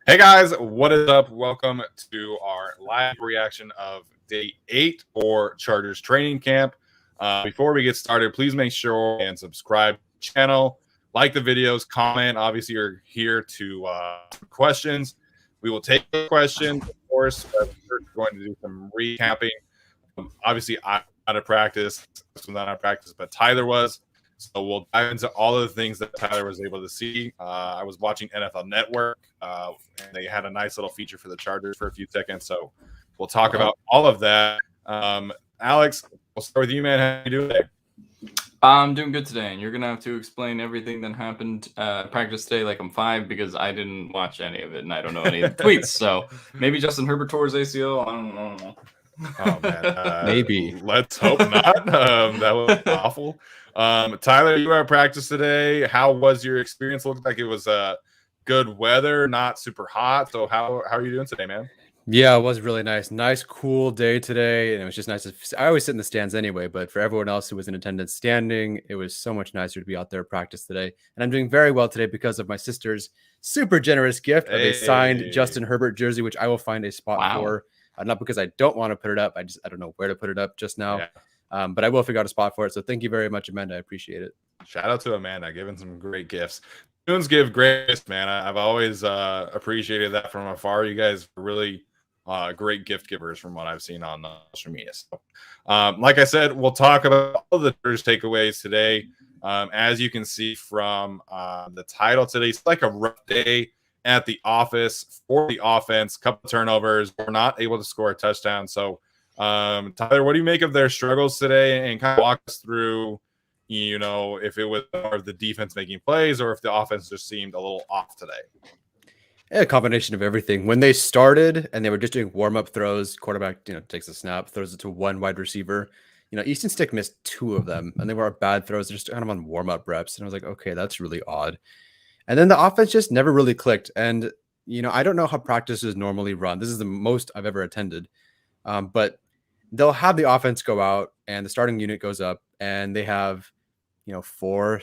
Hey guys, what is up? Welcome to our live reaction of day 8 for Chargers training camp. Before we get started, please make sure and subscribe to the channel, like the videos, comment. Obviously, you're here to questions. We will take the questions, of course, but we're going to do some recapping. Obviously, I'm out of practice. I'm not out of practice, but Tyler was. So we'll dive into all of the things that Tyler was able to see. I was watching NFL Network, and they had a nice little feature for the Chargers for a few seconds. So we'll talk about all of that. Alex, we'll start with you, man. How you doing today? I'm doing good today, and you're gonna have to explain everything that happened practice today like I'm 5 because I didn't watch any of it and I don't know any of the tweets. So maybe Justin Herbert tore his ACL. I don't know. Oh man, maybe. Let's hope not. That was awful. Tyler, you were at practice today. How was your experience? Looked like it was good weather, not super hot. So how are you doing today, man? Yeah, it was really nice. Nice, cool day today. And it was just nice. I always sit in the stands anyway, but for everyone else who was in attendance standing, it was so much nicer to be out there at practice today. And I'm doing very well today because of my sister's super generous gift of a signed Justin Herbert jersey, which I will find a spot for. Not because I don't want to put it up. I don't know where to put it up just now. Yeah. But I will figure out a spot for it. So thank you very much, Amanda. I appreciate it. Shout out to Amanda, giving some great gifts. Tunes give great gifts, man. I've always appreciated that from afar. You guys are really great gift givers from what I've seen on social media. So, like I said, we'll talk about all the first takeaways today. As you can see from the title today, it's like a rough day at the office for the offense. Couple turnovers. We're not able to score a touchdown. So, Tyler, what do you make of their struggles today? And kind of walk us through, you know, if it was more of the defense making plays or if the offense just seemed a little off today. A combination of everything. When they started and they were just doing warm-up throws, quarterback, takes a snap, throws it to one wide receiver. Easton Stick missed 2 of them, and they were bad throws. They're just kind of on warm-up reps. And I was like, okay, that's really odd. And then the offense just never really clicked. And, I don't know how practices normally run. This is the most I've ever attended. But they'll have the offense go out and the starting unit goes up and they have, 4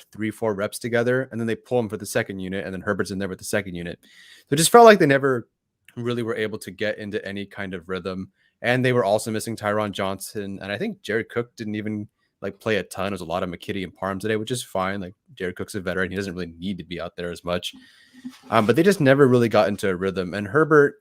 reps together. And then they pull them for the second unit. And then Herbert's in there with the second unit. So it just felt like they never really were able to get into any kind of rhythm. And they were also missing Tyron Johnson. And I think Jared Cook didn't even play a ton. It was a lot of McKitty and Parham today, which is fine. Like Jared Cook's a veteran. He doesn't really need to be out there as much. But they just never really got into a rhythm. And Herbert,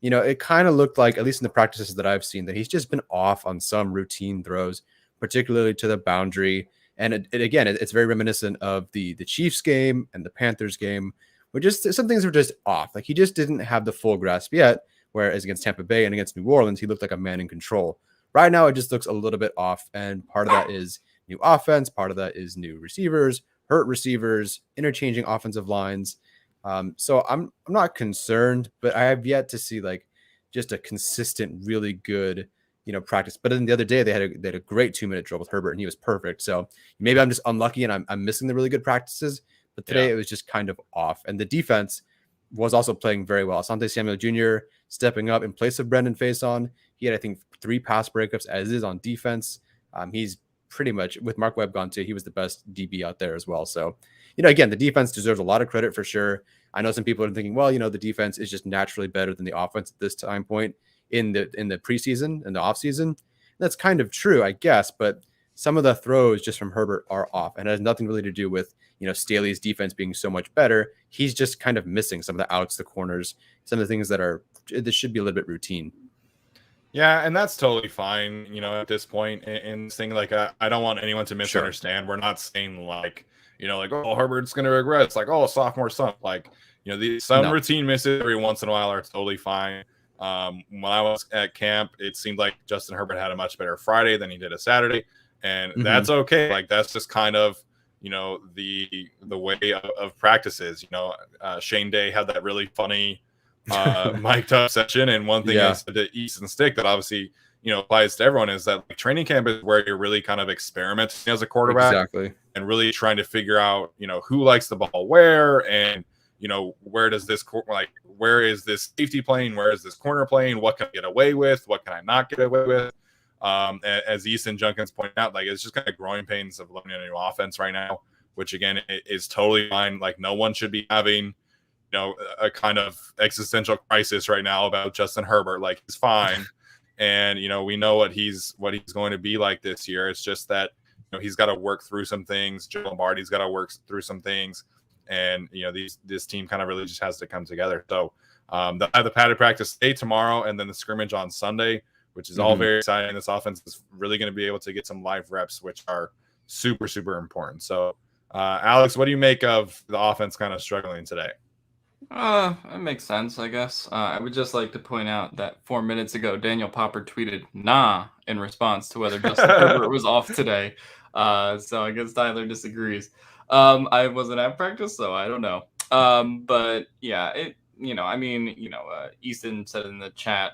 it kind of looked like, at least in the practices that I've seen, that he's just been off on some routine throws, particularly to the boundary. And again, it's very reminiscent of the Chiefs game and the Panthers game, where just some things were just off. Like he just didn't have the full grasp yet, whereas against Tampa Bay and against New Orleans, he looked like a man in control. Right now, it just looks a little bit off. And part of that is new offense. Part of that is new receivers, hurt receivers, interchanging offensive lines. So I'm not concerned, but I have yet to see just a consistent, really good, practice. But then the other day they had a great 2-minute drill with Herbert and he was perfect. So maybe I'm just unlucky and I'm missing the really good practices. But today it was just kind of off. And the defense was also playing very well. Asante Samuel Jr. stepping up in place of Brendan Faison. He had, I think, 3 pass breakups as is on defense. He's pretty much, with Mark Webb gone too, he was the best DB out there as well. So, again, the defense deserves a lot of credit for sure. I know some people are thinking, well, the defense is just naturally better than the offense at this time point in the preseason and the offseason. That's kind of true, I guess, but some of the throws just from Herbert are off, and it has nothing really to do with, Staley's defense being so much better. He's just kind of missing some of the outs, the corners, some of the things this should be a little bit routine. Yeah, and that's totally fine, at this point in this thing. I don't want anyone to misunderstand. Sure. We're not saying oh, Herbert's going to regress. Sophomore slump. Some routine misses every once in a while are totally fine. When I was at camp, it seemed like Justin Herbert had a much better Friday than he did a Saturday, and that's okay. That's just kind of the way of practices. Shane Day had that really funny mic'd up session, and one thing I said to Easton Stick that obviously applies to everyone is that training camp is where you're really kind of experimenting as a quarterback, and really trying to figure out who likes the ball where, and where does this where is this safety playing, where is this corner playing, what can I get away with, what can I not get away with. As Easton Junkins pointed out, it's just kind of growing pains of learning a new offense right now, which again is totally fine. No one should be having a kind of existential crisis right now about Justin Herbert. Like, he's fine, and we know what he's going to be like this year. It's just that he's got to work through some things. Joe Lombardi's got to work through some things, and this team kind of really just has to come together. So they'll have the padded practice day tomorrow, and then the scrimmage on Sunday, which is all very exciting. This offense is really going to be able to get some live reps, which are super, super important. So, Alex, what do you make of the offense kind of struggling today? It makes sense, I guess. I would just like to point out that 4 minutes ago, Daniel Popper tweeted "nah" in response to whether Justin Herbert was off today. So I guess Tyler disagrees. I wasn't at practice, so I don't know. But yeah, Easton said in the chat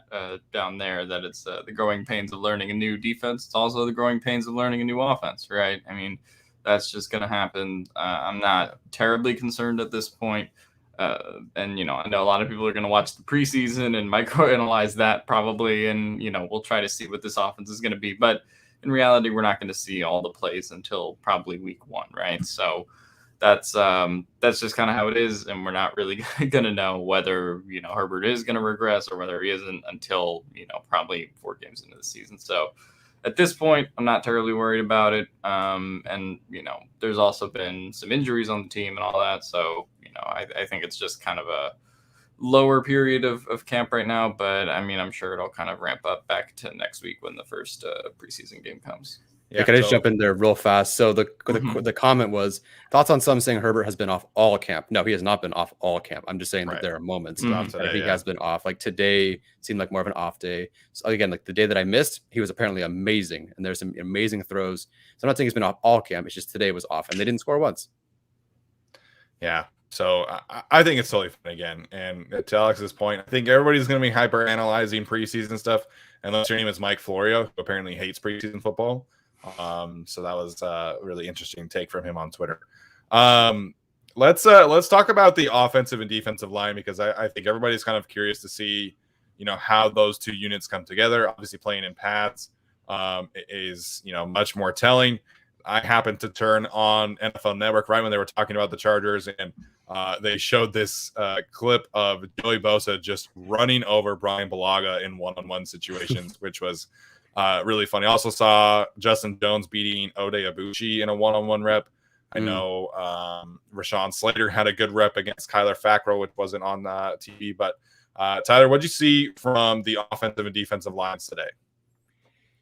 down there that it's the growing pains of learning a new defense. It's also the growing pains of learning a new offense, right? I mean, that's just going to happen. I'm not terribly concerned at this point. And I know a lot of people are going to watch the preseason and microanalyze that probably, and we'll try to see what this offense is going to be. But in reality, we're not going to see all the plays until probably week 1, right? So that's just kind of how it is, and we're not really going to know whether Herbert is going to regress or whether he isn't until probably 4 games into the season. So at this point, I'm not terribly worried about it. And there's also been some injuries on the team and all that, so I think it's just kind of a lower period of camp right now, but I mean, I'm sure it'll kind of ramp up back to next week when the first preseason game comes. Yeah, can I just jump in there real fast? So the comment was thoughts on some saying Herbert has been off all camp. No, he has not been off all camp. I'm just saying that there are moments that he has been off. Like today seemed like more of an off day. So again, like the day that I missed, he was apparently amazing, and there's some amazing throws. So I'm not saying he's been off all camp. It's just today was off, and they didn't score once. Yeah. So I think it's totally fine again. And to Alex's point, I think everybody's going to be hyper analyzing preseason stuff, unless your name is Mike Florio, who apparently hates preseason football. So that was a really interesting take from him on Twitter. Let's talk about the offensive and defensive line, because I think everybody's kind of curious to see, how those two units come together. Obviously, playing in pads is much more telling. I happened to turn on NFL Network right when they were talking about the Chargers, and they showed this clip of Joey Bosa just running over Brian Bulaga in one-on-one situations, which was really funny. I also saw Justin Jones beating Ode Abushi in a one-on-one rep. I know Rashawn Slater had a good rep against Kyler Fackrell, which wasn't on TV. But Tyler, what did you see from the offensive and defensive lines today?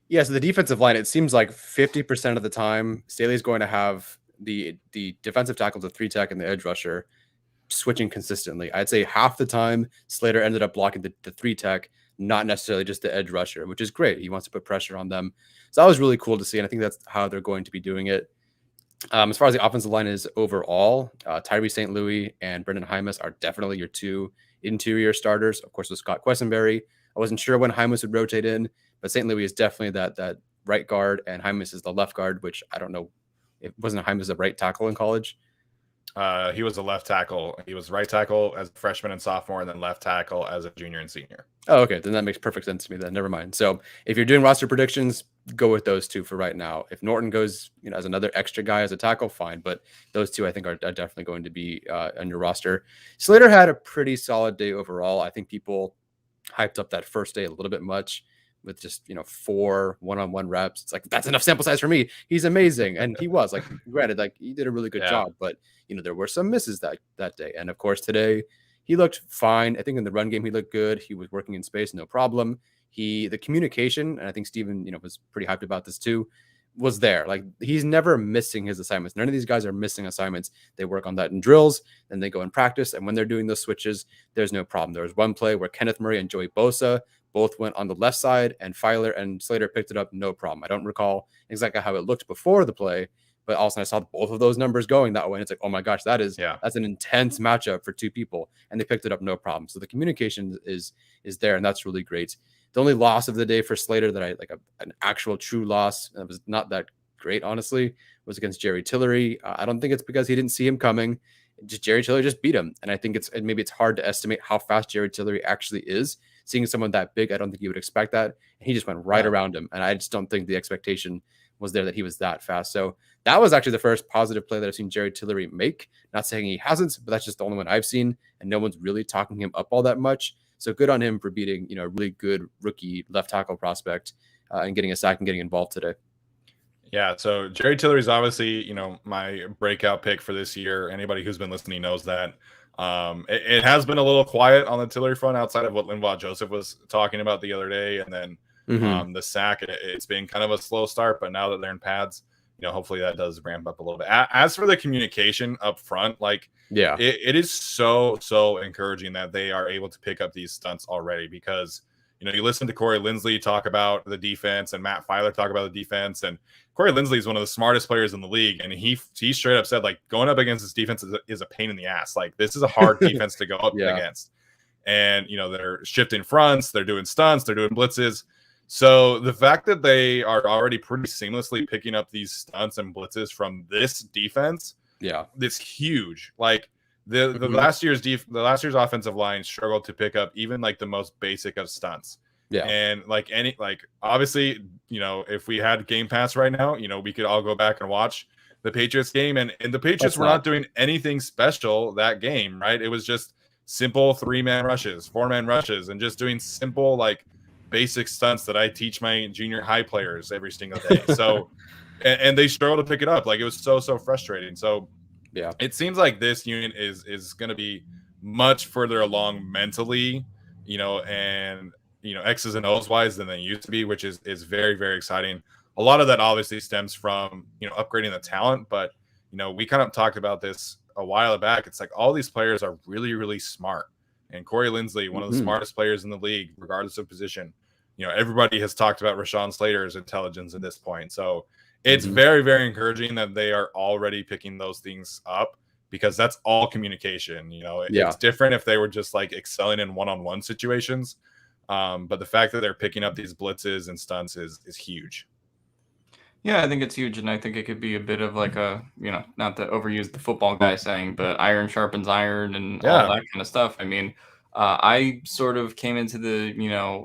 Yeah, so the defensive line, it seems like 50% of the time, Staley's going to have the defensive tackle, the 3-tech, and the edge rusher switching consistently. I'd say half the time, Slater ended up blocking the 3-tech, not necessarily just the edge rusher, which is great. He wants to put pressure on them. So that was really cool to see, and I think that's how they're going to be doing it. As far as the offensive line is overall, Tyree St. Louis and Brendan Hymus are definitely your 2 interior starters. Of course, with Scott Quessenberry. I wasn't sure when Hymus would rotate in, but St. Louis is definitely that right guard, and Hymus is the left guard, which I don't know. It wasn't Hymus a right tackle in college? He was a left tackle. He was right tackle as a freshman and sophomore, and then left tackle as a junior and senior. Oh, okay. Then that makes perfect sense to me then. Never mind. So if you're doing roster predictions, go with those 2 for right now. If Norton goes, as another extra guy as a tackle, fine. But those 2, I think, are definitely going to be on your roster. Slater had a pretty solid day overall. I think people hyped up that first day a little bit much with just 4 one-on-one reps. It's like, that's enough sample size for me. He's amazing. And he was, like, granted, like, he did a really good job, but there were some misses that day. And of course today he looked fine. I think in the run game he looked good. He was working in space, no problem. The communication, and I think Steven was pretty hyped about this too, was there. Like, he's never missing his assignments. None of these guys are missing assignments. They work on that in drills, then they go in practice, and when they're doing those switches, there's no problem. There was one play where Kenneth Murray and Joey Bosa both went on the left side, and Filer and Slater picked it up, no problem. I don't recall exactly how it looked before the play, but also I saw both of those numbers going that way, and it's like, oh my gosh, that's an intense matchup for 2 people, and they picked it up no problem. So the communication is there, and that's really great. The only loss of the day for Slater that I like, an actual true loss, that was not that great, honestly, was against Jerry Tillery. I don't think it's because he didn't see him coming. Jerry Tillery just beat him, and I think maybe it's hard to estimate how fast Jerry Tillery actually is. Seeing someone that big, I don't think you would expect that. And he just went right around him, and I just don't think the expectation was there that he was that fast. So that was actually the first positive play that I've seen Jerry Tillery make. Not saying he hasn't, but that's just the only one I've seen, and no one's really talking him up all that much. So good on him for beating, a really good rookie left tackle prospect and getting a sack and getting involved today. Yeah, so Jerry Tillery is obviously, my breakout pick for this year. Anybody who's been listening knows that. It has been a little quiet on the Tillery front outside of what Linval Joseph was talking about the other day, and then the sack. It's been kind of a slow start, but now that they're in pads, hopefully that does ramp up a little bit. As for the communication up front, it is so encouraging that they are able to pick up these stunts already, because you listen to Corey Linsley talk about the defense and Matt Filer talk about the defense, and Corey Linsley is one of the smartest players in the league, and he straight up said, going up against this defense is a pain in the ass. This is a hard defense to go up against. And they're shifting fronts, they're doing stunts, they're doing blitzes. So the fact that they are already pretty seamlessly picking up these stunts and blitzes from this defense, it's huge. The last year's offensive line struggled to pick up even the most basic of stunts. Yeah. And obviously, if we had Game Pass right now, we could all go back and watch the Patriots game, and the Patriots were not doing anything special that game, right? It was just simple 3-man rushes, 4-man rushes, and just doing simple basic stunts that I teach my junior high players every single day. So and they struggle to pick it up. It was so frustrating. So yeah, it seems like this unit is going to be much further along mentally, and X's and O's wise than they used to be, which is very, very exciting. A lot of that obviously stems from upgrading the talent, but we kind of talked about this a while back. It's all these players are really, really smart, and Corey Linsley, one of the smartest players in the league, regardless of position. Everybody has talked about Rashawn Slater's intelligence at this point, so it's very, very encouraging that they are already picking those things up, because that's all communication. It's different if they were just excelling in one-on-one situations. But the fact that they're picking up these blitzes and stunts is huge. Yeah, I think it's huge, and I think it could be a bit of a, not to overuse the football guy saying, but iron sharpens iron and all that kind of stuff. I mean, I sort of came into the,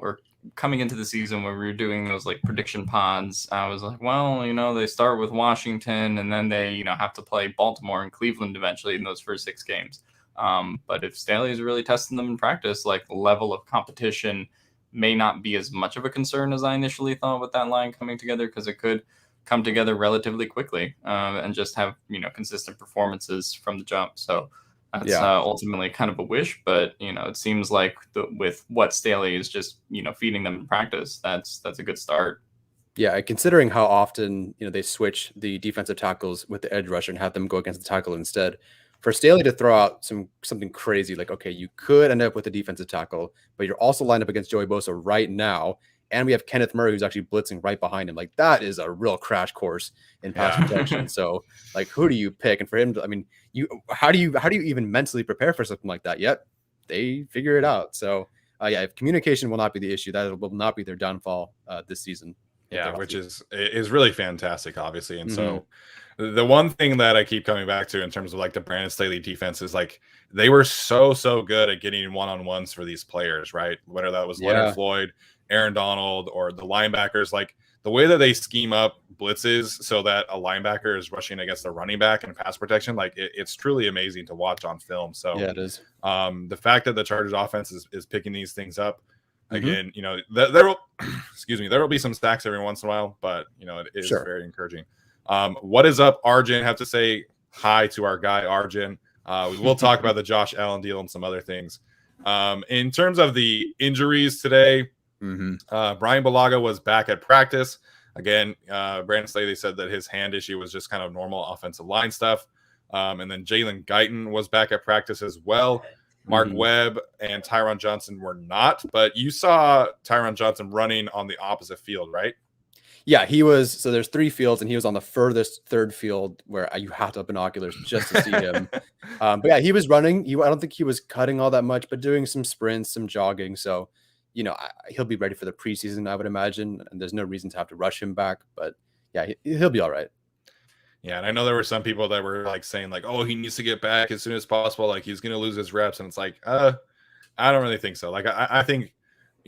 or coming into the season when we were doing those prediction pods, I was like, well, they start with Washington and then they, have to play Baltimore and Cleveland eventually in those first 6 games. But if Staley is really testing them in practice, the level of competition may not be as much of a concern as I initially thought with that line coming together, because it could come together relatively quickly and just have, consistent performances from the jump. So that's ultimately kind of a wish, but it seems like with what Staley is just feeding them in practice, that's a good start. Yeah, considering how often they switch the defensive tackles with the edge rusher and have them go against the tackle instead, for Staley to throw out something crazy okay, you could end up with a defensive tackle, but you're also lined up against Joey Bosa right now, and we have Kenneth Murray who's actually blitzing right behind him. That is a real crash course in pass protection. So who do you pick? And for him to, how do you even mentally prepare for something like that? Yet they figure it out. So if communication will not be the issue, that will not be their downfall this season. Yeah, which is really fantastic, obviously. And so the one thing that I keep coming back to in terms of the Brandon Staley defense is they were so good at getting one-on-ones for these players, right? Whether that was Leonard Floyd, Aaron Donald, or the linebackers, the way that they scheme up blitzes so that a linebacker is rushing against a running back in pass protection, it's truly amazing to watch on film. So yeah, it is. The fact that the Chargers offense is picking these things up, again, there will there will be some stacks every once in a while, but it is very encouraging. What is up, Arjun? Have to say hi to our guy Arjun. We will talk about the Josh Allen deal and some other things. In terms of the injuries today, Brian Bulaga was back at practice. Again, Brandon Staley said that his hand issue was just kind of normal offensive line stuff. And then Jalen Guyton was back at practice as well. Mark Webb and Tyron Johnson were not, but you saw Tyron Johnson running on the opposite field, right? Yeah, he was. So there's 3 fields, and he was on the furthest third field where you have to have binoculars just to see him. But yeah, he was running. I don't think he was cutting all that much, but doing some sprints, some jogging. So, he'll be ready for the preseason, I would imagine. And there's no reason to have to rush him back. But yeah, he'll be all right. Yeah, and I know there were some people that were saying oh, he needs to get back as soon as possible. He's going to lose his reps. And it's I don't really think so. I think,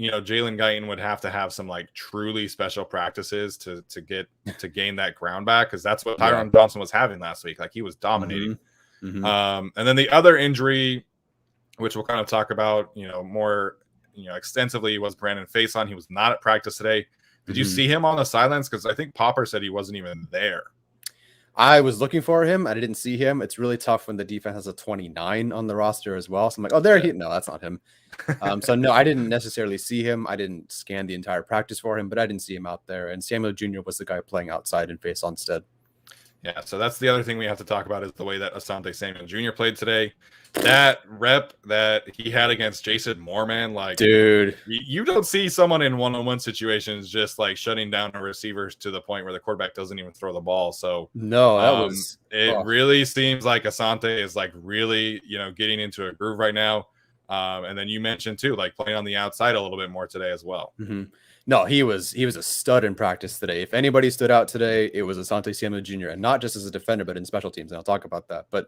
Jalen Guyton would have to have some like truly special practices to gain that ground back, because that's what Tyron Johnson was having last week. Like, he was dominating. And then the other injury, which we'll kind of talk about, more extensively, was Brandon Faison. He was not at practice today. Did you see him on the sidelines? Because I think Popper said he wasn't even there. I was looking for him. I didn't see him. It's really tough when the defense has a 29 on the roster as well. So I'm like, oh, there he. No, that's not him. So no, I didn't necessarily see him. I didn't scan the entire practice for him, but I didn't see him out there. And Samuel Jr. was the guy playing outside and face on instead. Yeah, so that's the other thing we have to talk about, is the way that Asante Samuel Jr. played today. That rep that he had against Jason Moore, man, like, dude, you don't see someone in one-on-one situations just like shutting down a receiver to the point where the quarterback doesn't even throw the ball. So no, that was really seems like Asante is like really, getting into a groove right now. And then you mentioned too, like, playing on the outside a little bit more today as well. No, he was a stud in practice today. If anybody stood out today, it was Asante Samuel Jr. And not just as a defender, but in special teams. And I'll talk about that. But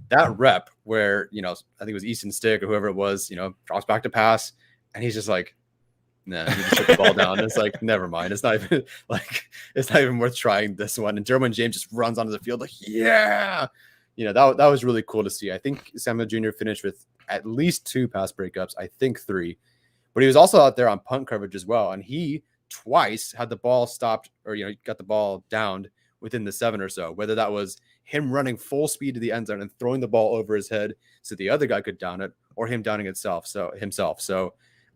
that rep where, I think it was Easton Stick or whoever it was, drops back to pass, and he's just like, nah, he just took the ball down. It's like, never mind. It's not even worth trying this one. And Derwin James just runs onto the field like, yeah. That was really cool to see. I think Samuel Jr. finished with at least 2 pass breakups. I think 3. But he was also out there on punt coverage as well. And he twice had the ball stopped, or, got the ball downed within the 7 or so, whether that was him running full speed to the end zone and throwing the ball over his head so the other guy could down it, or him downing himself. So,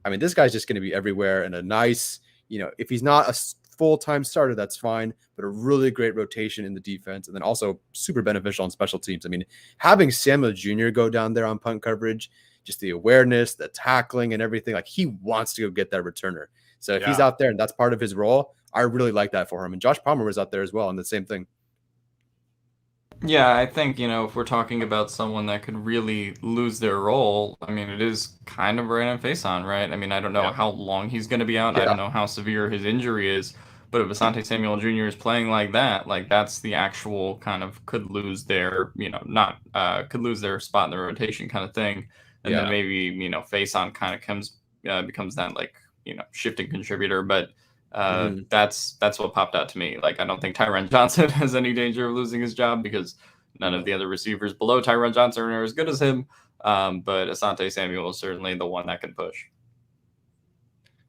I mean, this guy's just going to be everywhere, and a nice, if he's not a full-time starter, that's fine, but a really great rotation in the defense, and then also super beneficial on special teams. I mean, having Samuel Jr. go down there on punt coverage, just the awareness, the tackling, and everything. Like, he wants to go get that returner. So if he's out there and that's part of his role, I really like that for him. And Josh Palmer was out there as well, and the same thing. Yeah, I think, if we're talking about someone that could really lose their role, I mean, it is kind of Brandon Faison, right? I mean, I don't know how long he's going to be out. I don't know how severe his injury is. But if Asante Samuel Jr. is playing like that, like, that's the actual kind of could lose their, could lose their spot in the rotation kind of thing. And then maybe, Faison kind of becomes that, like, shifting contributor. But that's what popped out to me. Like, I don't think Tyron Johnson has any danger of losing his job, because none of the other receivers below Tyron Johnson are as good as him. But Asante Samuel is certainly the one that can push.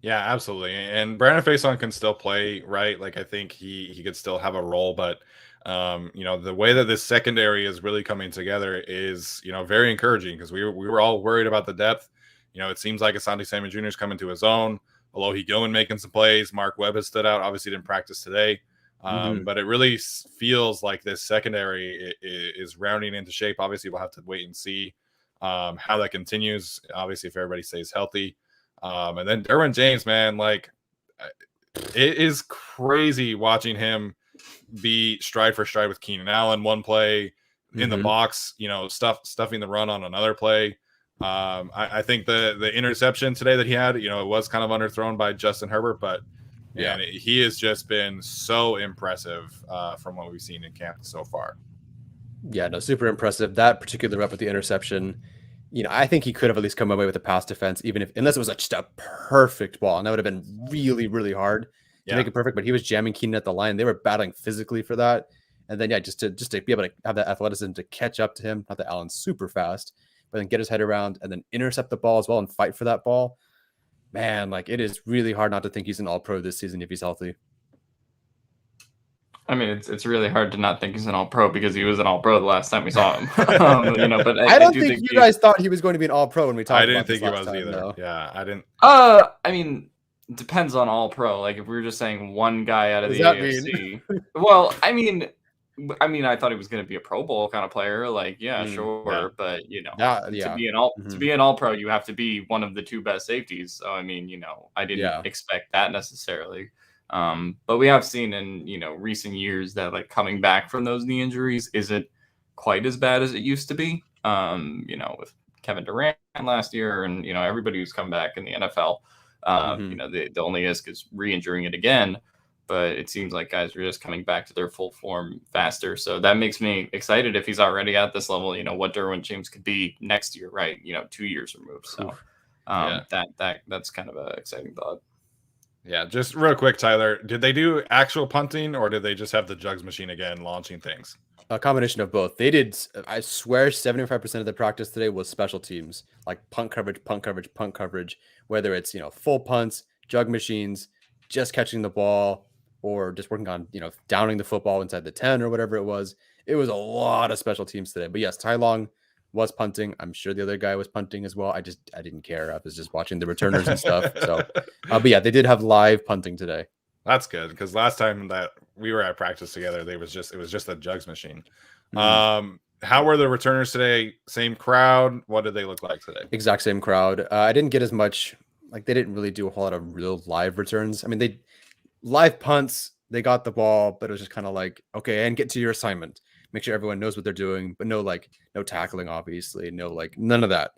Yeah, absolutely. And Brandon Faison can still play, right? Like, I think he could still have a role, but the way that this secondary is really coming together is, very encouraging, because we were all worried about the depth. It seems like Asante Samuel Jr. is coming to his own. Alohi Gilman making some plays. Mark Webb has stood out. Obviously didn't practice today. But it really feels like this secondary is rounding into shape. Obviously, we'll have to wait and see how that continues. Obviously, if everybody stays healthy. And then Derwin James, man, like, it is crazy watching him be stride for stride with Keenan Allen one play in the box, stuffing the run on another play. I think the interception today that he had, it was kind of underthrown by Justin Herbert, but man, he has just been so impressive from what we've seen in camp so far. Yeah, no, super impressive. That particular rep with the interception, I think he could have at least come away with a pass defense, unless it was just a perfect ball, and that would have been really, really hard to make it perfect. But he was jamming Keenan at the line. They were battling physically for that. And then, just to be able to have that athleticism to catch up to him, not that Allen's super fast, but then get his head around and then intercept the ball as well and fight for that ball. Man, like, it is really hard not to think he's an all-pro this season if he's healthy. I mean, it's really hard to not think he's an all-pro, because he was an all-pro the last time we saw him. But I don't think you guys thought he was going to be an all-pro when we talked about this. I didn't think he was either. Yeah, I didn't. I mean, depends on all-pro. Like, if we were just saying one guy out of the AFC. Well, I mean, I thought he was going to be a Pro Bowl kind of player. Like, sure, yeah. But to be an all-pro, you have to be one of the 2 best safeties. So I mean, I didn't expect that necessarily. But we have seen in recent years that, like, coming back from those knee injuries isn't quite as bad as it used to be. With Kevin Durant last year, and everybody who's come back in the NFL. The only risk is re-injuring it again. But it seems like guys are just coming back to their full form faster. So that makes me excited if he's already at this level, what Derwin James could be next year, right? 2 years removed. So That's kind of an exciting thought. Yeah, just real quick, Tyler, did they do actual punting or did they just have the jugs machine again launching things? A combination of both. They did, I swear, 75% of the practice today was special teams, like punt coverage, punt coverage, punt coverage, whether it's, full punts, jug machines, just catching the ball, or just working on, downing the football inside the 10 or whatever it was. It was a lot of special teams today. But yes, Ty Long was punting. I'm sure the other guy was punting as well. I didn't care. I was just watching the returners and stuff. So, but yeah, they did have live punting today. That's good, because last time that we were at practice together, it was just a jugs machine. How were the returners today? Same crowd? What did they look like today? Exact same crowd. I didn't get as much, like they didn't really do a whole lot of real live returns. I mean, they live punts, they got the ball, but it was just kind of like, okay, and get to your assignment. Make sure everyone knows what they're doing, but no tackling, obviously, none of that.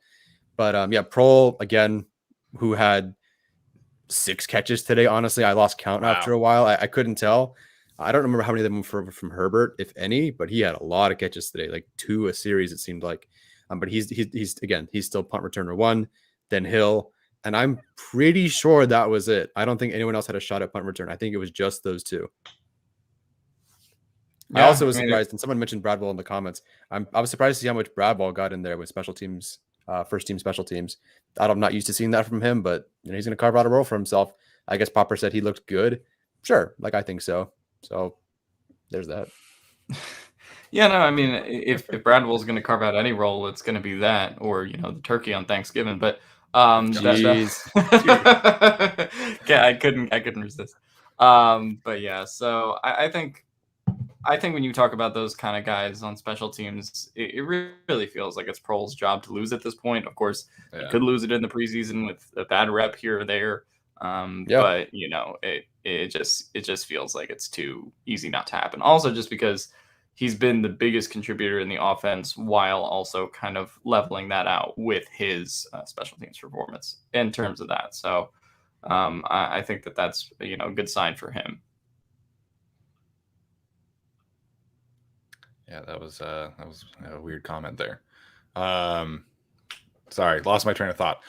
But yeah, Prohl again, who had 6 catches today. Honestly, I lost count after a while. I couldn't tell. I don't remember how many of them were from Herbert, if any, but he had a lot of catches today, like 2 a series, it seemed like. But he's still punt returner 1, then Hill, and I'm pretty sure that was it. I don't think anyone else had a shot at punt return. I think it was just those 2. Yeah, I also was surprised, and someone mentioned Bradwell in the comments. I was surprised to see how much Bradwell got in there with special teams, first team special teams. I'm not used to seeing that from him, but he's going to carve out a role for himself. I guess Popper said he looked good. Sure, I think so. So there's that. Yeah, no, I mean, if Bradwell's going to carve out any role, it's going to be that, or the turkey on Thanksgiving. But jeez, yeah, I couldn't resist. But yeah, so I think when you talk about those kind of guys on special teams, it really feels like it's Prohl's job to lose at this point. Of course, he could lose it in the preseason with a bad rep here or there. But it just feels like it's too easy not to happen. Also, just because he's been the biggest contributor in the offense while also kind of leveling that out with his special teams performance in terms of that. So I think that's a good sign for him. Yeah, that was a weird comment there. Sorry, lost my train of thought.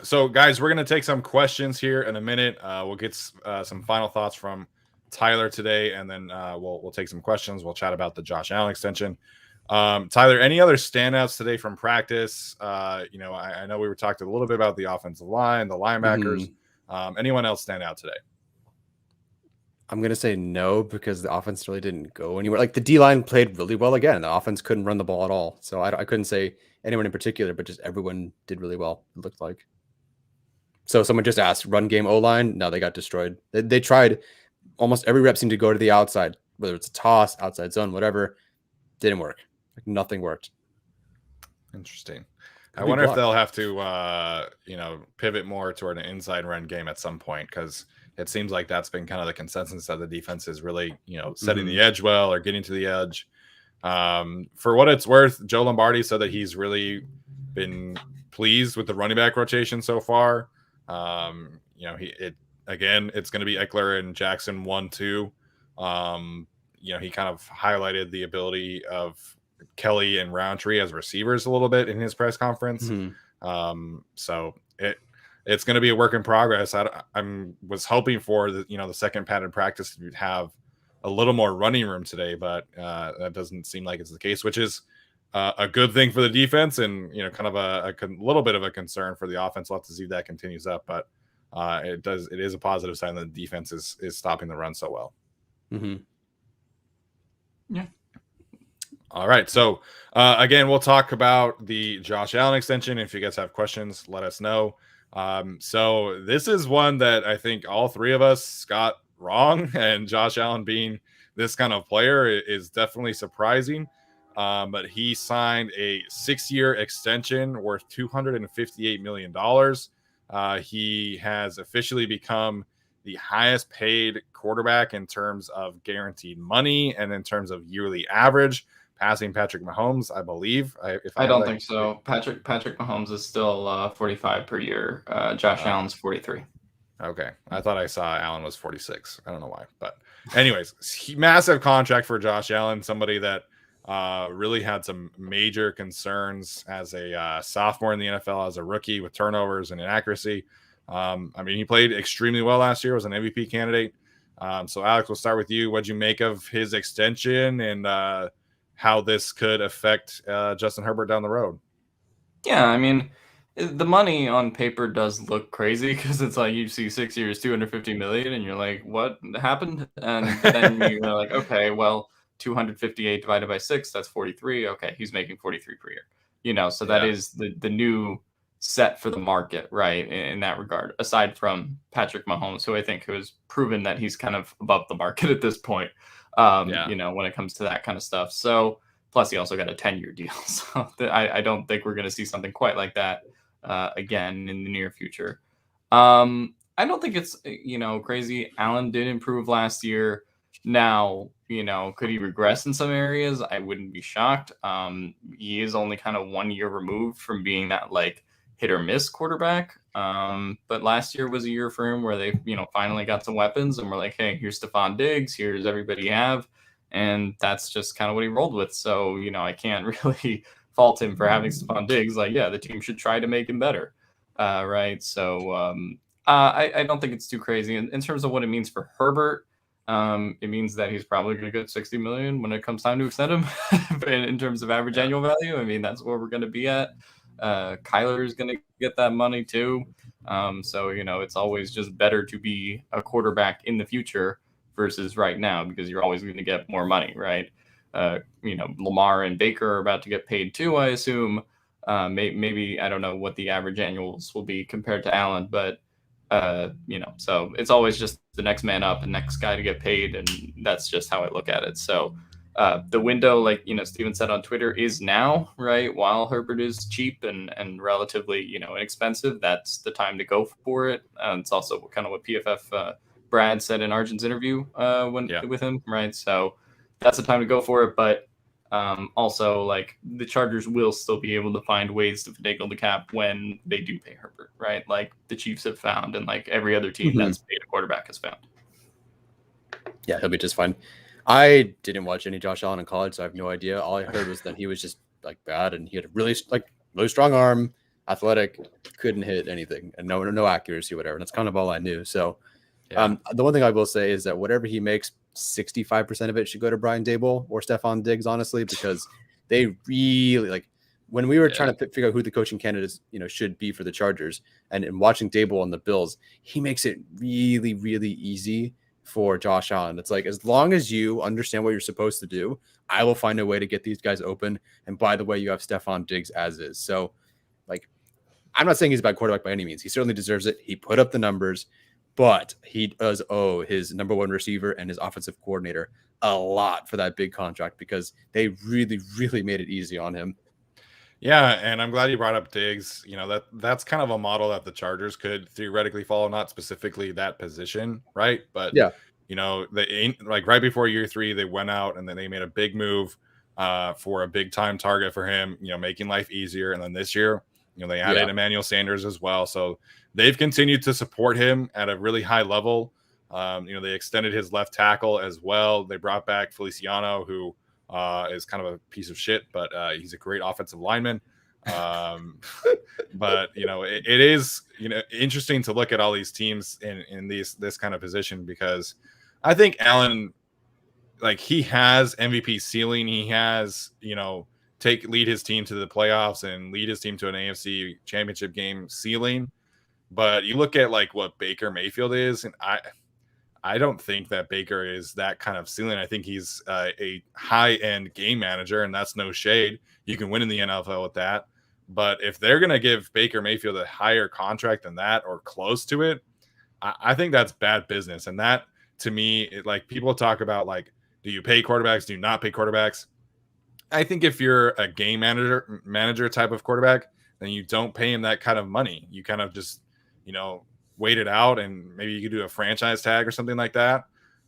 So guys, we're gonna take some questions here in a minute. We'll get some final thoughts from Tyler today, and then we'll take some questions. We'll chat about the Josh Allen extension. Tyler, any other standouts today from practice? I know we were talking a little bit about the offensive line, the linebackers. Anyone else stand out today? I'm going to say no, because the offense really didn't go anywhere. Like the D-line played really well again. The offense couldn't run the ball at all. So I couldn't say anyone in particular, but just everyone did really well, it looked like. So someone just asked, run game O-line? No, they got destroyed. They tried. Almost every rep seemed to go to the outside, whether it's a toss, outside zone, whatever. Didn't work. Nothing worked. Interesting. I wonder if they'll have to, pivot more toward an inside run game at some point, because it seems like that's been kind of the consensus that the defense is really, setting the edge well or getting to the edge. For what it's worth, Joe Lombardi said that he's really been pleased with the running back rotation so far. It's going to be Eckler and Jackson 1-2. He kind of highlighted the ability of Kelly and Roundtree as receivers a little bit in his press conference. So it's going to be a work in progress. I was hoping for the second padded practice to have a little more running room today, but that doesn't seem like it's the case, which is a good thing for the defense and kind of a little bit of a concern for the offense. We'll have to see if that continues up, but it is a positive sign that the defense is stopping the run so well. Yeah. All right. So again, we'll talk about the Josh Allen extension. If you guys have questions, let us know. So this is one that I think all 3 of us got wrong, and Josh Allen being this kind of player is definitely surprising. But he signed a 6-year extension worth $258 million. He has officially become the highest paid quarterback in terms of guaranteed money and in terms of yearly average, passing Patrick Mahomes, I believe. I don't think so. Patrick Mahomes is still 45 per year. Josh Allen's 43. Okay. I thought I saw Allen was 46. I don't know why. But anyways, massive contract for Josh Allen, somebody that Really had some major concerns as a sophomore in the NFL, as a rookie with turnovers and inaccuracy. I mean, he played extremely well last year, was an MVP candidate. So, Alex, we'll start with you. What'd you make of his extension and how this could affect Justin Herbert down the road? Yeah, I mean, the money on paper does look crazy because it's like you see 6 years, 250 million, and you're like, what happened? And then you're like, okay, well, 258 divided by 6, that's 43. Okay, he's making 43 per year. So that Yeah. is the new set for the market, right? In that regard, aside from Patrick Mahomes, who I think has proven that he's kind of above the market at this point, Yeah. when it comes to that kind of stuff. So, plus, he also got a 10-year deal. So I don't think we're going to see something quite like that again in the near future. I don't think it's, crazy. Allen did improve last year. Now, could he regress in some areas? I wouldn't be shocked. He is only kind of 1 year removed from being that like hit or miss quarterback. But last year was a year for him where they, finally got some weapons and we're like, hey, here's Stephon Diggs. Here's everybody you have. And that's just kind of what he rolled with. So, I can't really fault him for having Stephon Diggs. Like, yeah, the team should try to make him better. Right. So I don't think it's too crazy. In terms of what it means for Herbert, it means that he's probably going to get 60 million when it comes time to extend him in terms of average annual value. I mean, that's where we're going to be at. Kyler is going to get that money too. So, it's always just better to be a quarterback in the future versus right now, because you're always going to get more money, right? Lamar and Baker are about to get paid too, I assume. Maybe I don't know what the average annuals will be compared to Allen, but so it's always just the next man up and next guy to get paid, and that's just how I look at it. So the window, like Steven said on Twitter, is now, right? While Herbert is cheap and relatively inexpensive, that's the time to go for it. It's also kind of what PFF Brad said in Arjun's interview with him, right? So that's the time to go for it. But also, like, the Chargers will still be able to find ways to finagle the cap when they do pay Herbert, right? Like the Chiefs have found, and like every other team that's paid a quarterback has found. Yeah, he'll be just fine. I didn't watch any Josh Allen in college, so I have no idea. All I heard was that he was just like bad, and he had a really strong arm, athletic, couldn't hit anything, and no accuracy, whatever. And that's kind of all I knew. So, the one thing I will say is that whatever he makes, 65% of it should go to Brian Daboll or Stephon Diggs, honestly, because they really when we were trying to figure out who the coaching candidates should be for the Chargers, and in watching Daboll on the Bills, he makes it really, really easy for Josh Allen. It's like, as long as you understand what you're supposed to do, I will find a way to get these guys open. And by the way, you have Stephon Diggs as is. So, I'm not saying he's a bad quarterback by any means. He certainly deserves it. He put up the numbers, but he does owe his number one receiver and his offensive coordinator a lot for that big contract, because they really, really made it easy on him. Yeah, and I'm glad you brought up Diggs. That's kind of a model that the Chargers could theoretically follow, not specifically that position, right? But they right before year 3, they went out and then they made a big move for a big time target for him, making life easier. And then this year, they added Emmanuel Sanders as well. So they've continued to support him at a really high level. They extended his left tackle as well. They brought back Feliciano, who is kind of a piece of shit, but he's a great offensive lineman. But it is interesting to look at all these teams in this kind of position, because I think Allen, he has MVP ceiling. He has lead his team to the playoffs and lead his team to an AFC championship game ceiling. But you look at what Baker Mayfield is, and I don't think that Baker is that kind of ceiling. I think he's a high-end game manager, and that's no shade. You can win in the NFL with that. But if they're going to give Baker Mayfield a higher contract than that or close to it, I think that's bad business. And that, to me, people talk about, do you pay quarterbacks? Do you not pay quarterbacks? I think if you're a game manager type of quarterback, then you don't pay him that kind of money. You kind of just, wait it out, and maybe you could do a franchise tag or something like that.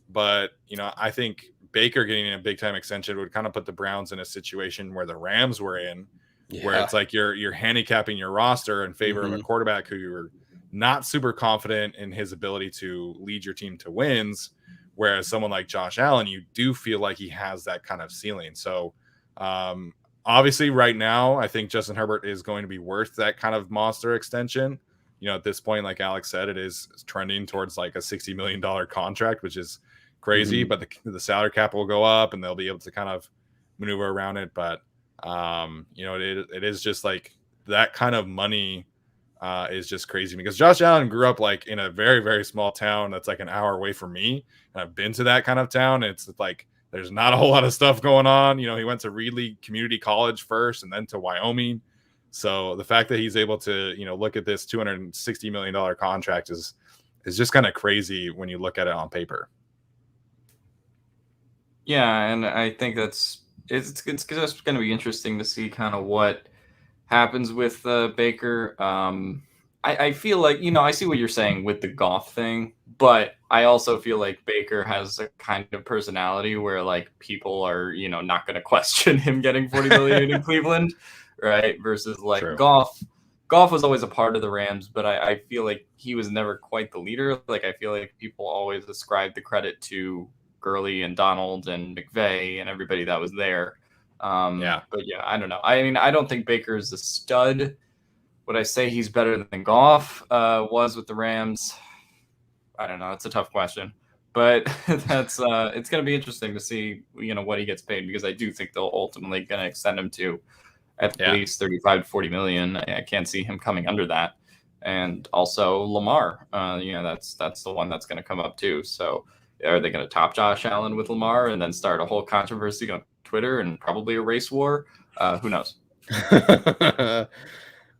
But, I think Baker getting a big time extension would kind of put the Browns in a situation where the Rams were in, where it's like you're handicapping your roster in favor of a quarterback who you're not super confident in his ability to lead your team to wins. Whereas someone like Josh Allen, you do feel like he has that kind of ceiling. So Obviously, right now, I think Justin Herbert is going to be worth that kind of monster extension. At this point, like Alex said, it is trending towards like a $60 million contract, which is crazy. But the salary cap will go up, and they'll be able to kind of maneuver around it. But it is just like that kind of money is just crazy because Josh Allen grew up like in a very, very small town that's like an hour away from me, and I've been to that kind of town. It's like there's not a whole lot of stuff going on. He went to Reedley Community College first and then to Wyoming. So the fact that he's able to, look at this $260 million contract is just kind of crazy when you look at it on paper. Yeah, and I think it's just going to be interesting to see kind of what happens with Baker. I feel like, I see what you're saying with the Goff thing, but I also feel like Baker has a kind of personality where like people are, not going to question him getting $40 million in Cleveland, right? Versus like True. Goff was always a part of the Rams, but I feel like he was never quite the leader. Like I feel like people always ascribe the credit to Gurley and Donald and McVay and everybody that was there. But yeah, I don't know. I mean, I don't think Baker is a stud. Would I say he's better than Goff was with the Rams? I don't know. It's a tough question, but that's it's going to be interesting to see what he gets paid, because I do think they'll ultimately going to extend him to at least 35 to 40 million. I can't see him coming under that. And also Lamar, that's the one that's going to come up too. So are they going to top Josh Allen with Lamar and then start a whole controversy on Twitter and probably a race war? Who knows?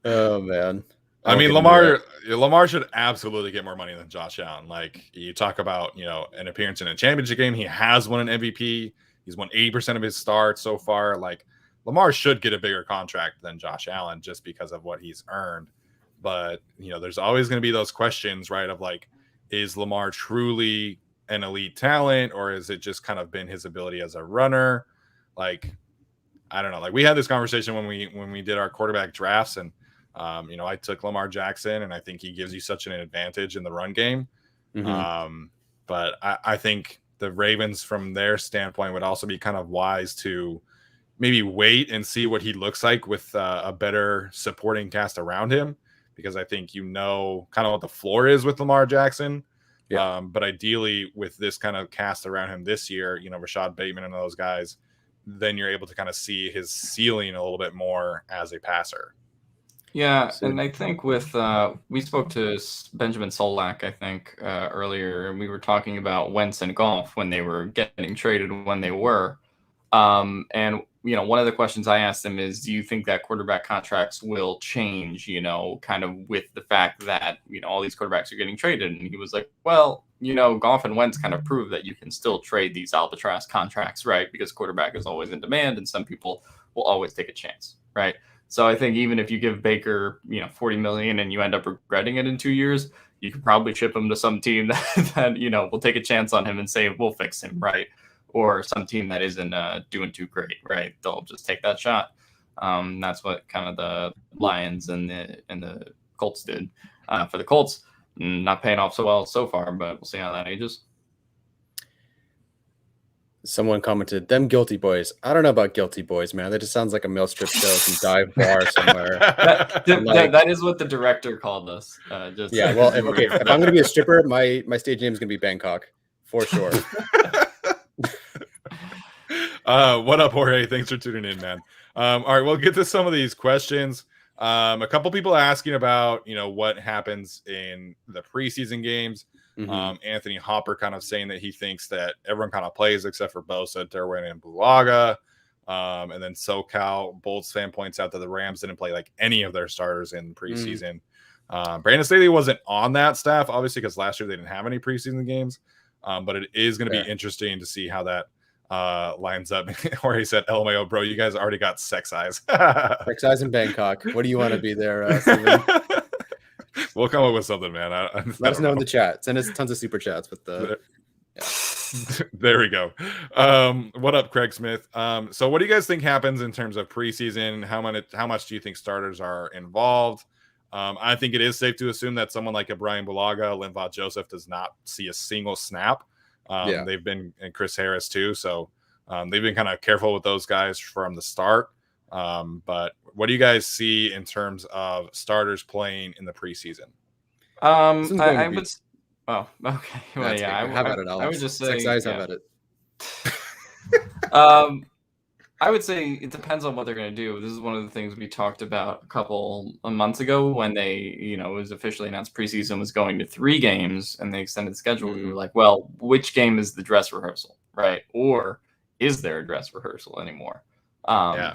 Oh man. I mean, Lamar should absolutely get more money than Josh Allen. Like you talk about, an appearance in a championship game. He has won an MVP. He's won 80% of his starts so far. Like Lamar should get a bigger contract than Josh Allen just because of what he's earned. But, there's always going to be those questions, right? Of like, is Lamar truly an elite talent, or is it just kind of been his ability as a runner? Like, I don't know. Like we had this conversation when we did our quarterback drafts, and I took Lamar Jackson, and I think he gives you such an advantage in the run game. But I think the Ravens, from their standpoint, would also be kind of wise to maybe wait and see what he looks like with a better supporting cast around him, because I think kind of what the floor is with Lamar Jackson. Yeah. But ideally, with this kind of cast around him this year, Rashad Bateman and those guys, then you're able to kind of see his ceiling a little bit more as a passer. Yeah, and I think with we spoke to Benjamin Solak, I think, earlier, and we were talking about Wentz and Goff when they were getting traded when they were. And one of the questions I asked him is, do you think that quarterback contracts will change, kind of with the fact that, all these quarterbacks are getting traded? And he was like, well, Goff and Wentz kind of prove that you can still trade these albatross contracts, right? Because quarterback is always in demand and some people will always take a chance, right? So I think even if you give Baker, $40 million and you end up regretting it in 2 years, you could probably ship him to some team that will take a chance on him and say, we'll fix him, right? Or some team that isn't doing too great, right? They'll just take that shot. That's what kind of the Lions and the Colts did. For the Colts, not paying off so well so far, but we'll see how that ages. Someone commented, "Them guilty boys." I don't know about guilty boys, man. That just sounds like a male strip show, some dive bar somewhere. That is what the director called us. Well, if I'm going to be a stripper, my stage name is going to be Bangkok, for sure. What up, Jorge? Thanks for tuning in, man. All right, we'll get to some of these questions. A couple people asking about, what happens in the preseason games. Anthony Hopper kind of saying that he thinks that everyone kind of plays except for Bosa, Derwin, and Bulaga. And then SoCal Bolts fan points out that the Rams didn't play like any of their starters in preseason. Brandon Staley wasn't on that staff, obviously, because last year they didn't have any preseason games. But it is going to be interesting to see how that lines up. Or he said, LMAO, bro, you guys already got sex eyes. Sex eyes in Bangkok. What do you want to be there, Steven? We'll come up with something, man. Let us know in the chat. Send us tons of super chats with the. There we go. What up, Craig Smith? So what do you guys think happens in terms of preseason? How much do you think starters are involved? I think it is safe to assume that someone like a Brian Bulaga, Linval Joseph does not see a single snap. They've been, and Chris Harris too. So They've been kind of careful with those guys from the start. But what do you guys see in terms of starters playing in the preseason? I would. Oh, okay. Well, That's yeah, have at it, I would Alex. just say, Six eyes, yeah. have at it. I would say it depends on what they're going to do. This is one of the things we talked about a couple of months ago when they, it was officially announced preseason was going to 3 games and they extended the schedule. We were like, well, which game is the dress rehearsal, right? Or is there a dress rehearsal anymore?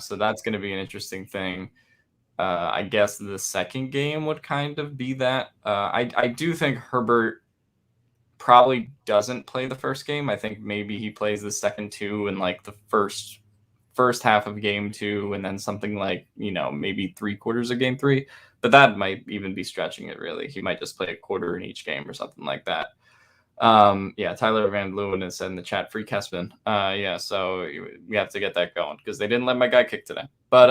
So that's going to be an interesting thing. I guess the second game would kind of be that. I do think Herbert probably doesn't play the first game. I think maybe he plays the second 2 and like the first half of game 2 and then something like maybe 3/4 of game 3, but that might even be stretching it. Really, he might just play a quarter in each game or something like that. Tyler Van Leeuwen has said in the chat, free Kespin. So we have to get that going because they didn't let my guy kick today, but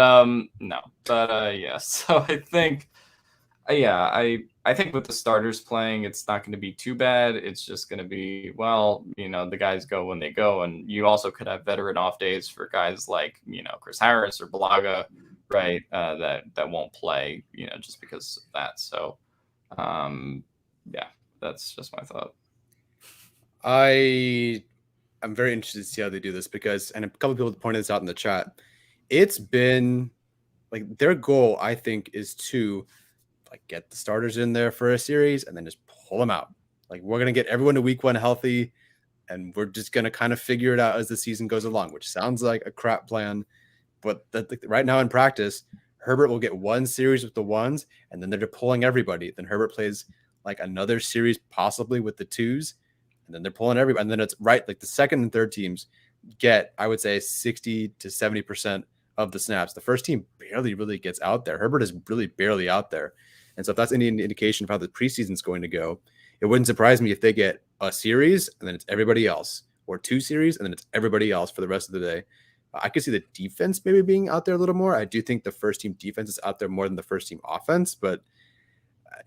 so I think I think with the starters playing, it's not going to be too bad. It's just going to be, the guys go when they go. And you also could have veteran off days for guys like, Chris Harris or Balaga, right? That won't play, just because of that. So, that's just my thought. I'm very interested to see how they do this because, and a couple of people pointed this out in the chat, it's been like their goal, I think, is to get the starters in there for a series and then just pull them out. Like we're going to get everyone to week 1 healthy and we're just going to kind of figure it out as the season goes along, which sounds like a crap plan. But right now in practice, Herbert will get 1 series with the 1s and then they're pulling everybody. Then Herbert plays like another series possibly with the 2s and then they're pulling everybody. And then it's right. Like the second and third teams get, I would say 60 to 70% of the snaps. The first team barely really gets out there. Herbert is really barely out there. And so if that's any indication of how the preseason is going to go, it wouldn't surprise me if they get a series and then it's everybody else, or 2 series and then it's everybody else for the rest of the day. I could see the defense maybe being out there a little more. I do think the first team defense is out there more than the first team offense, but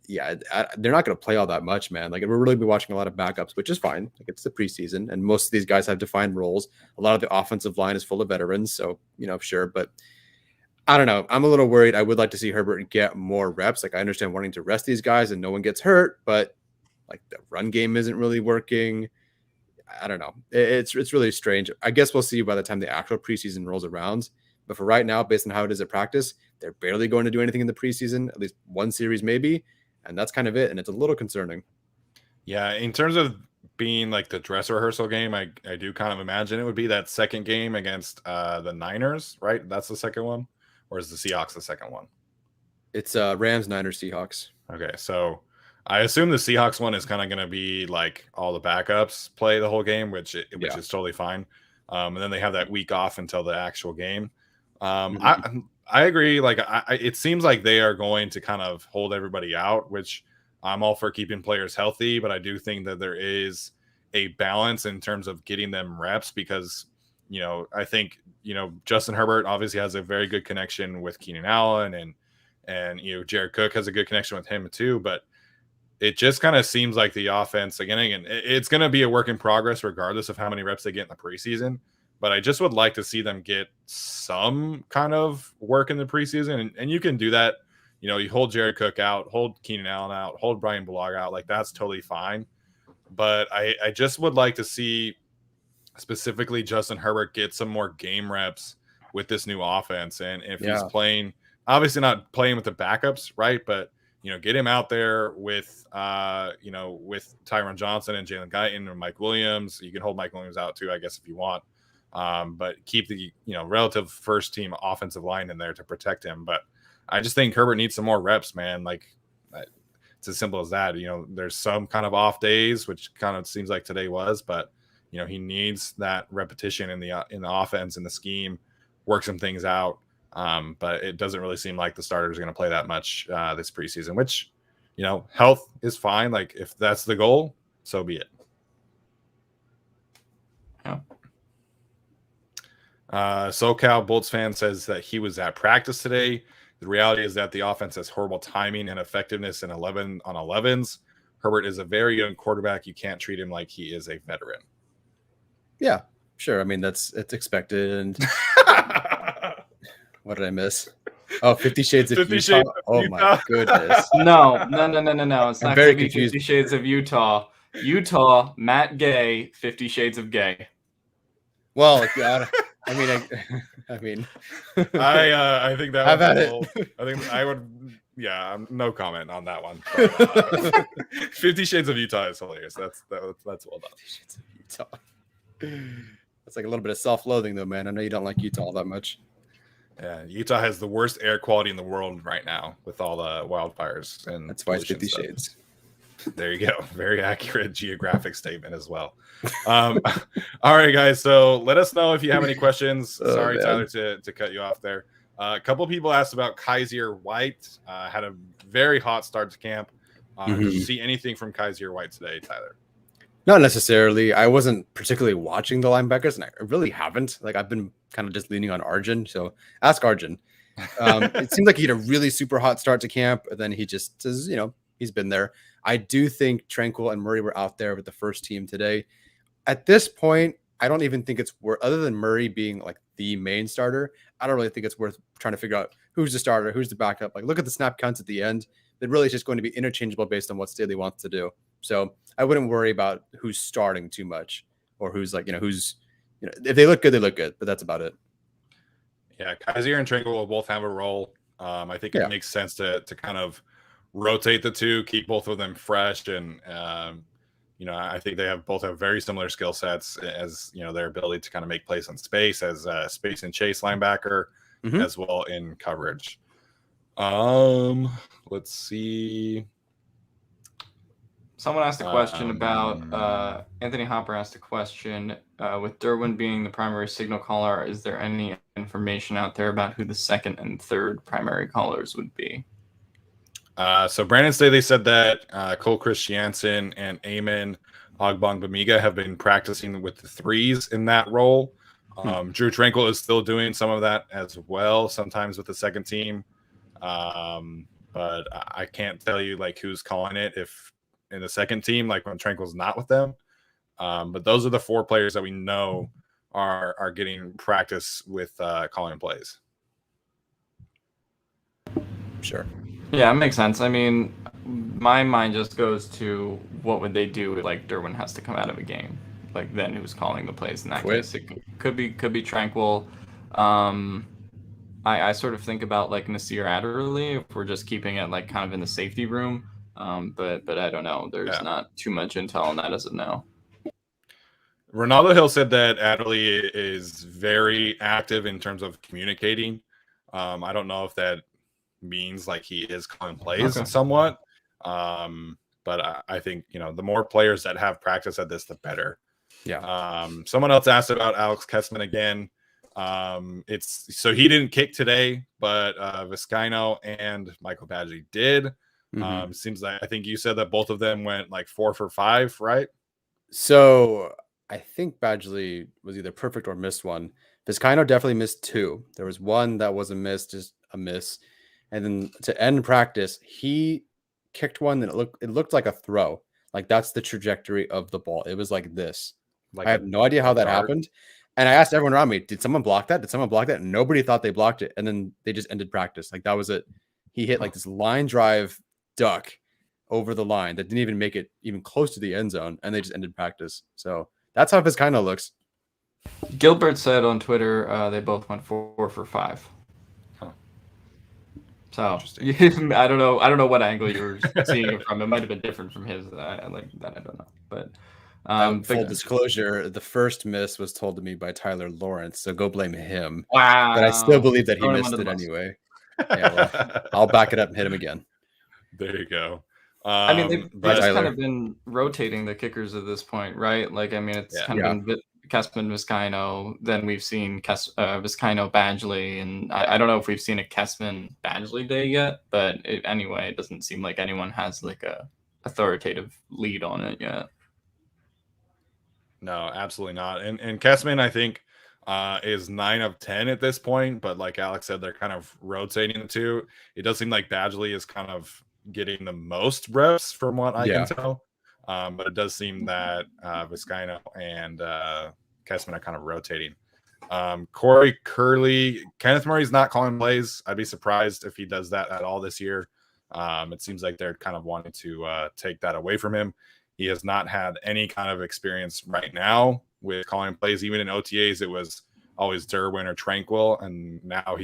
they're not going to play all that much, man. Like we're really be watching a lot of backups, which is fine. Like it's the preseason and most of these guys have defined roles. A lot of the offensive line is full of veterans. So, sure. But I don't know. I'm a little worried. I would like to see Herbert get more reps. Like I understand wanting to rest these guys and no one gets hurt, but like the run game isn't really working. I don't know. It's really strange. I guess we'll see by the time the actual preseason rolls around. But for right now, based on how it is at practice, they're barely going to do anything in the preseason, at least 1 series maybe. And that's kind of it. And it's a little concerning. Yeah. In terms of being like the dress rehearsal game, I do kind of imagine it would be that second game against the Niners, right? That's the second one. Or is the Seahawks the second one? It's Rams, Niners, Seahawks. Okay, so I assume the Seahawks one is kind of going to be like all the backups play the whole game, which is totally fine. And then they have that week off until the actual game. I agree. Like it seems like they are going to kind of hold everybody out, which I'm all for keeping players healthy, but I do think that there is a balance in terms of getting them reps because I think Justin Herbert obviously has a very good connection with Keenan Allen and Jared Cook has a good connection with him too, but it just kind of seems like the offense again it's going to be a work in progress regardless of how many reps they get in the preseason, but I just would like to see them get some kind of work in the preseason and you can do that. You hold Jared Cook out, hold Keenan Allen out, hold Brian Bulaga out, like that's totally fine, but I just would like to see specifically Justin Herbert get some more game reps with this new offense. And if he's playing, obviously not playing with the backups, right? But, get him out there with, with Tyron Johnson and Jalen Guyton and Mike Williams. You can hold Mike Williams out too, I guess, if you want. But keep the, relative first team offensive line in there to protect him. But I just think Herbert needs some more reps, man. Like it's as simple as that. There's some kind of off days, which kind of seems like today was, but he needs that repetition in the offense and the scheme, work some things out. But it doesn't really seem like the starters are going to play that much this preseason, which, health is fine. Like if that's the goal, so be it. Yeah. SoCal Bolts fan says that he was at practice today. The reality is that the offense has horrible timing and effectiveness in 11 on 11s. Herbert is a very young quarterback. You can't treat him like he is a veteran. Yeah, Sure. I mean, it's expected. And what did I miss? Oh, 50 Shades of 50 Utah. Shades of Oh Utah. my goodness. No. It's I'm not very going to be confused. 50 Shades of Utah. Utah, Matt Gay, 50 Shades of Gay. Well, yeah, I mean, I think that Have one's at a it. little. I think I would. Yeah, no comment on that one. But, 50 Shades of Utah is hilarious. That's well done. 50 Shades of Utah. That's like a little bit of self-loathing, though, man. I know you don't like Utah all that much. Yeah, Utah has the worst air quality in the world right now with all the wildfires and That's why it's pollution 50 stuff. Shades. There you go. Very accurate geographic statement as well. All right, guys. So let us know if you have any questions. Oh, Sorry, man. Tyler, to cut you off there. A couple people asked about Kaiser White. Had a very hot start to camp. Did you see anything from Kaiser White today, Tyler? Not necessarily. I wasn't particularly watching the linebackers, and I really haven't. Like, I've been kind of just leaning on Arjun. So ask Arjun. It seemed like he had a really super hot start to camp, and then he just says, he's been there. I do think Tranquil and Murray were out there with the first team today. At this point, I don't even think it's worth, other than Murray being like the main starter, I don't really think it's worth trying to figure out who's the starter, who's the backup. Like, look at the snap counts at the end. It really is just going to be interchangeable based on what Staley wants to do. So I wouldn't worry about who's starting too much or who's like, if they look good, they look good, but that's about it. Yeah, Kaiser and Tranquil will both have a role. I think it makes sense to kind of rotate the two, keep both of them fresh, and I think they both have very similar skill sets as their ability to kind of make plays on space as space and chase linebacker, as well in coverage. Let's see. Someone asked a question about Anthony Hopper asked a question with Derwin being the primary signal caller. Is there any information out there about who the second and third primary callers would be? So Brandon Staley said that Cole Christiansen and Eamon Ogbongbemiga have been practicing with the threes in that role. Drew Tranquil is still doing some of that as well, sometimes with the second team. But I can't tell you like who's calling it if in the second team, like when Tranquil's not with them. But those are the four players that we know are getting practice with calling plays. Sure. Yeah, it makes sense. I mean, my mind just goes to what would they do if like Derwin has to come out of a game? Like then who's calling the plays in that case? It could be Tranquil. I sort of think about like Nasir Adderley if we're just keeping it like kind of in the safety room. But I don't know. There's not too much intel on that as of now. Ronaldo Hill said that Adderley is very active in terms of communicating. I don't know if that means like he is calling plays somewhat. But I think, the more players that have practice at this, the better. Yeah. Someone else asked about Alex Kessman again. So he didn't kick today, but Vizcaino and Michael Badgley did. Seems like I think you said that both of them went like 4 for 5, right? So I think Badgley was either perfect or missed one. Vizcaino definitely missed 2. There was one that was a miss, just a miss. And then to end practice, he kicked one that it looked like a throw. Like that's the trajectory of the ball. It was like this. Like I have no idea how that happened. And I asked everyone around me, did someone block that? Did someone block that? And nobody thought they blocked it. And then they just ended practice. Like that was it. He hit like this line drive duck over the line that didn't even make it even close to the end zone. And they just ended practice. So that's how this kind of looks. Gilbert said on Twitter they both went 4 for 5. So I don't know what angle you were seeing it from. It might have been different from his. I like that. I don't know. But full disclosure, the first miss was told to me by Tyler Lawrence, so go blame him. Wow. But I still believe that he missed it anyway. Yeah, well, I'll back it up and hit him again. There you go. I mean, they've just kind of been rotating the kickers at this point, right? Like, I mean, it's kind of been Kessman, Vizcaino. Then we've seen Vizcaino, Badgley, and I don't know if we've seen a Kessman Badgley day yet. But anyway, it doesn't seem like anyone has like a authoritative lead on it yet. No, absolutely not. And Kessman, I think, is 9 of 10 at this point. But like Alex said, they're kind of rotating the two. It does seem like Badgley is kind of getting the most reps from what I can tell. But it does seem that Vizcaino and Kessman are kind of rotating. Corey Curley, Kenneth Murray's not calling plays. I'd be surprised if he does that at all this year. It seems like they're kind of wanting to take that away from him. He has not had any kind of experience right now with calling plays. Even in OTAs, it was always Derwin or Tranquil, and now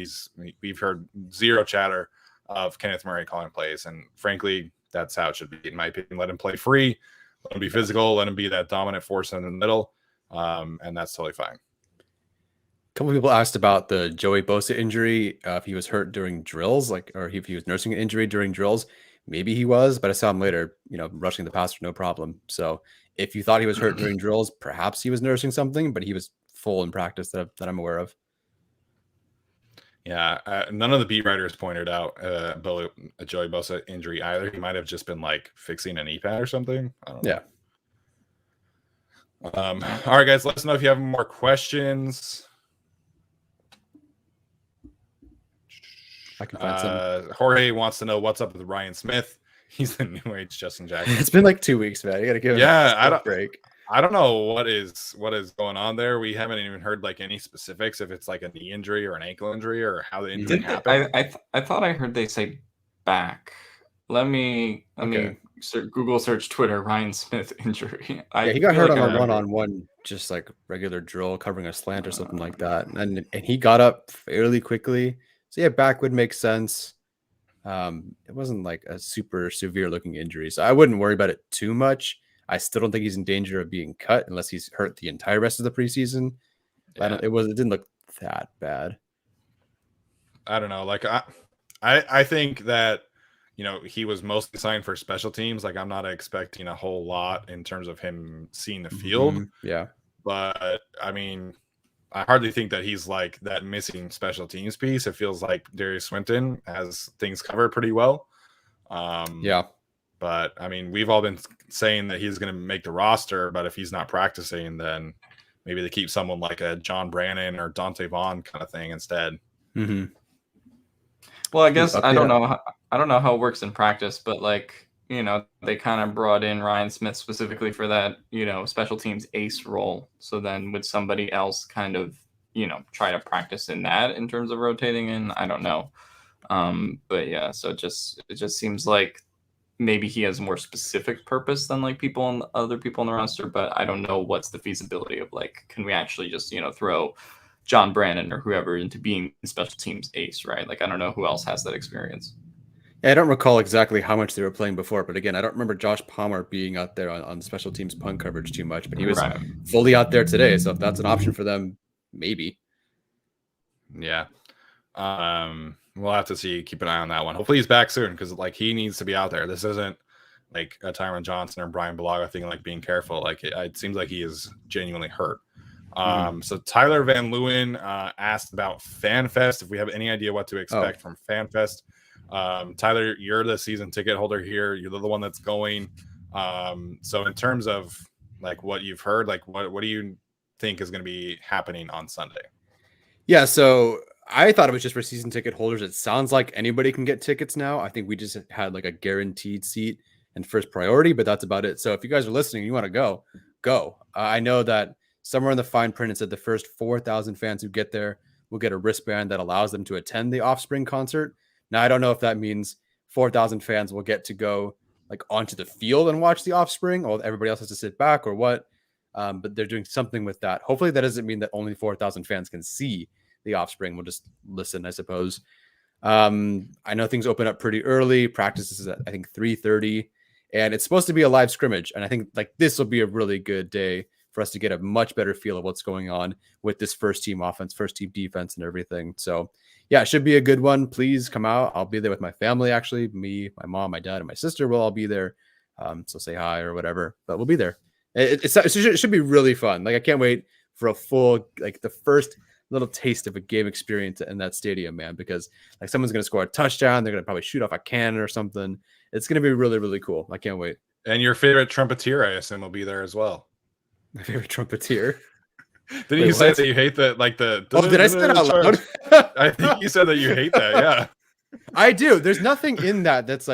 we've heard zero chatter of Kenneth Murray calling plays. And frankly, that's how it should be, in my opinion. Let him play free, let him be physical, let him be that dominant force in the middle, and that's totally fine. A couple of people asked about the Joey Bosa injury, if he was hurt during drills, or if he was nursing an injury during drills. Maybe he was, but I saw him later, rushing the passer, no problem. So if you thought he was hurt during drills, perhaps he was nursing something, but he was full in practice that I'm aware of. Yeah, none of the beat writers pointed out a Joey Bosa injury either. He might have just been like fixing an E-pad or something. I don't know. Yeah. All right, guys, let us know if you have more questions. I can find some. Jorge wants to know what's up with Ryan Smith. He's the new age Justin Jackson. It's been like 2 weeks, man. You got to give him a break. I don't know what is going on there. We haven't even heard like any specifics, if it's like a knee injury or an ankle injury or how the injury happened. I thought I heard they say back. Let me Google search Twitter Ryan Smith injury. He got hurt on a one-on-one, just like regular drill, covering a slant or something like that, and he got up fairly quickly. So yeah, back would make sense. It wasn't like a super severe looking injury, so I wouldn't worry about it too much. I still don't think he's in danger of being cut unless he's hurt the entire rest of the preseason. Yeah. It didn't look that bad. I don't know. Like I think that he was mostly signed for special teams. Like I'm not expecting a whole lot in terms of him seeing the field. Mm-hmm. Yeah, but I mean, I hardly think that he's like that missing special teams piece. It feels like Darius Swinton has things covered pretty well. Yeah. But I mean, we've all been saying that he's going to make the roster, but if he's not practicing, then maybe they keep someone like a John Brannon or Dante Vaughn kind of thing instead. Mm-hmm. Well, I guess I don't know how it works in practice, but they kind of brought in Ryan Smith specifically for that, special teams ace role. So then would somebody else kind of, try to practice in that in terms of rotating in? I don't know. But yeah, so it just seems like maybe he has a more specific purpose than like other people on the roster, but I don't know what's the feasibility of can we actually just, throw John Brannon or whoever into being special teams ace, right? Like, I don't know who else has that experience. Yeah, I don't recall exactly how much they were playing before, but again, I don't remember Josh Palmer being out there on special teams punt coverage too much, but he was fully out there today. So if that's an option for them, maybe. Yeah. We'll have to see. Keep an eye on that one. Hopefully he's back soon, because he needs to be out there. This isn't like a Tyron Johnson or Brian Bulaga thing, being careful. It seems like he is genuinely hurt. So Tyler Van Leeuwen asked about FanFest, if we have any idea what to expect from FanFest. Tyler, you're the season ticket holder here. You're the one that's going. So in terms of what you've heard, what do you think is going to be happening on Sunday? Yeah, so I thought it was just for season ticket holders. It sounds like anybody can get tickets now. I think we just had a guaranteed seat and first priority, but that's about it. So if you guys are listening and you want to go. I know that somewhere in the fine print it said the first 4,000 fans who get there will get a wristband that allows them to attend the Offspring concert. Now, I don't know if that means 4,000 fans will get to go onto the field and watch the Offspring, or everybody else has to sit back, or what. But they're doing something with that. Hopefully that doesn't mean that only 4,000 fans can see the Offspring. We'll just listen, I suppose. I know things open up pretty early. Practice is at, I think, 3:30, and it's supposed to be a live scrimmage. And I think this will be a really good day for us to get a much better feel of what's going on with this first team offense, first team defense, and everything. So yeah, it should be a good one. Please come out. I'll be there with my family, actually. Me, my mom, my dad, and my sister will all be there. So say hi or whatever, but we'll be there. It should be really fun. I can't wait for a full, the first little taste of a game experience in that stadium, man, because someone's going to score a touchdown. They're going to probably shoot off a cannon or something. It's going to be really, really cool. I can't wait. And your favorite trumpeter, I assume, will be there as well. My favorite trumpeter. Didn't you say that you hate the Oh, did I say that out loud? I think you said that you hate that. Yeah, I do. There's nothing in that that's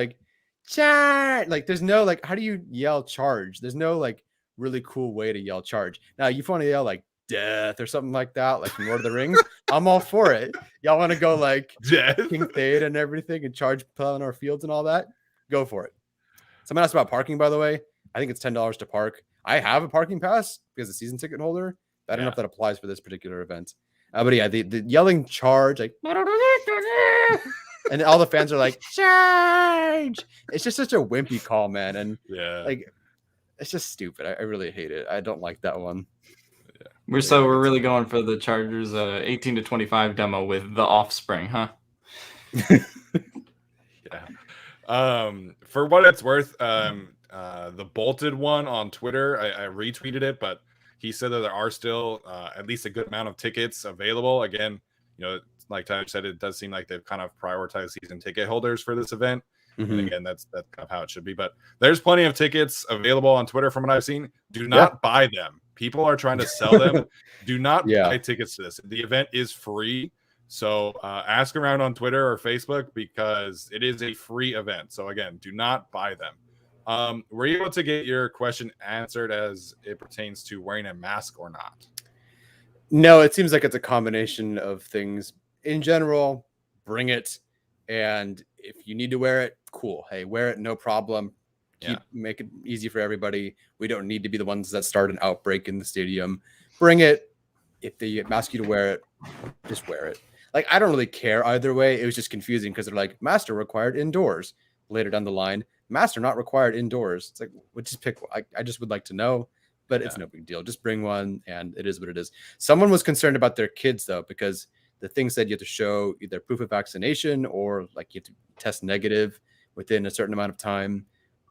charge. There's no how do you yell charge? There's no really cool way to yell charge. Now, if you want to yell death or something like that, like from Lord of the Rings, I'm all for it. Y'all want to go like Death. King Theoden and everything and charge Pelennor Fields and all that? Go for it. Someone asked about parking, by the way. I think it's $10 to park. I have a parking pass because a season ticket holder. I don't know if that applies for this particular event. But yeah, the yelling charge, like, and all the fans are like, charge. It's just such a wimpy call, man. And like, it's just stupid. I really hate it. I don't like that one. We're really going for the Chargers 18 to 25 demo with the Offspring, huh? For what it's worth, the bolted one on Twitter, I retweeted it, but he said that there are still at least a good amount of tickets available. Again, like Tyler said, it does seem like they've kind of prioritized season ticket holders for this event. Mm-hmm. And again, that's kind of how it should be. But there's plenty of tickets available on Twitter from what I've seen. Do not buy them. People are trying to sell them. Do not buy tickets to this. The event is free. So ask around on Twitter or Facebook because it is a free event. So again, do not buy them. Were you able to get your question answered as it pertains to wearing a mask or not? No, it seems like it's a combination of things. In general, bring it. And if you need to wear it, cool. Hey, wear it, no problem. Make it easy for everybody. We don't need to be the ones that start an outbreak in the stadium. Bring it. If they ask you to wear it, just wear it. Like, I don't really care either way. It was just confusing because they're like, master required indoors. Later down the line, master not required indoors. It's like, we'll just pick. I just would like to know, but it's no big deal. Just bring one, and it is what it is. Someone was concerned about their kids, though, because the thing said you have to show either proof of vaccination or like you have to test negative within a certain amount of time.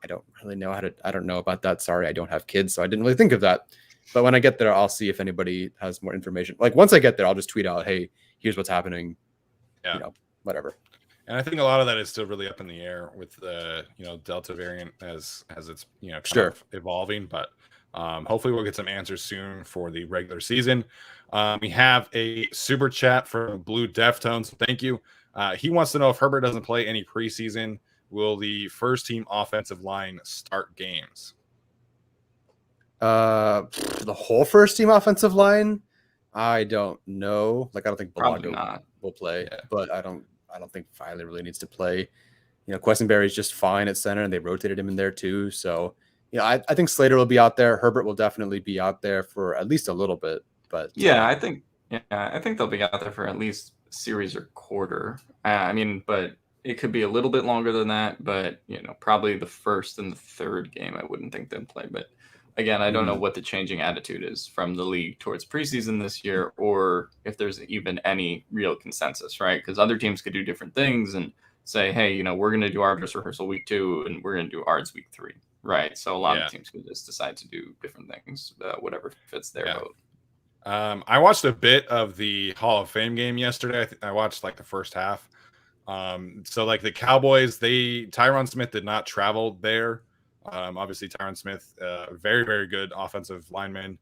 I don't really know I don't know about that. Sorry, I don't have kids, so I didn't really think of that. But when I get there, I'll see if anybody has more information. Like once I get there, I'll just tweet out, hey, here's what's happening. Whatever. And I think a lot of that is still really up in the air with the Delta variant as it's kind of evolving. But hopefully we'll get some answers soon for the regular season. We have a super chat from Blue Deftones. Thank you. He wants to know if Herbert doesn't play any preseason, will the first team offensive line start games? The whole first team offensive line, I don't know. Like I don't think Balaga will play, but I don't think Filey really needs to play. Questenberry's just fine at center, and they rotated him in there too. So I think Slater will be out there. Herbert will definitely be out there for at least a little bit. But I think they'll be out there for at least series or quarter. But it could be a little bit longer than that. But probably the first and the third game, I wouldn't think they'll play. But again, I don't know what the changing attitude is from the league towards preseason this year, or if there's even any real consensus, right? Because other teams could do different things and say, hey, we're going to do our dress rehearsal week 2 and we're going to do ours week 3, right? So a lot of teams could just decide to do different things, whatever fits their vote. I watched a bit of the Hall of Fame game yesterday. I watched like the first half. So like the Cowboys, Tyron Smith did not travel there. Obviously, Tyron Smith, very, very good offensive lineman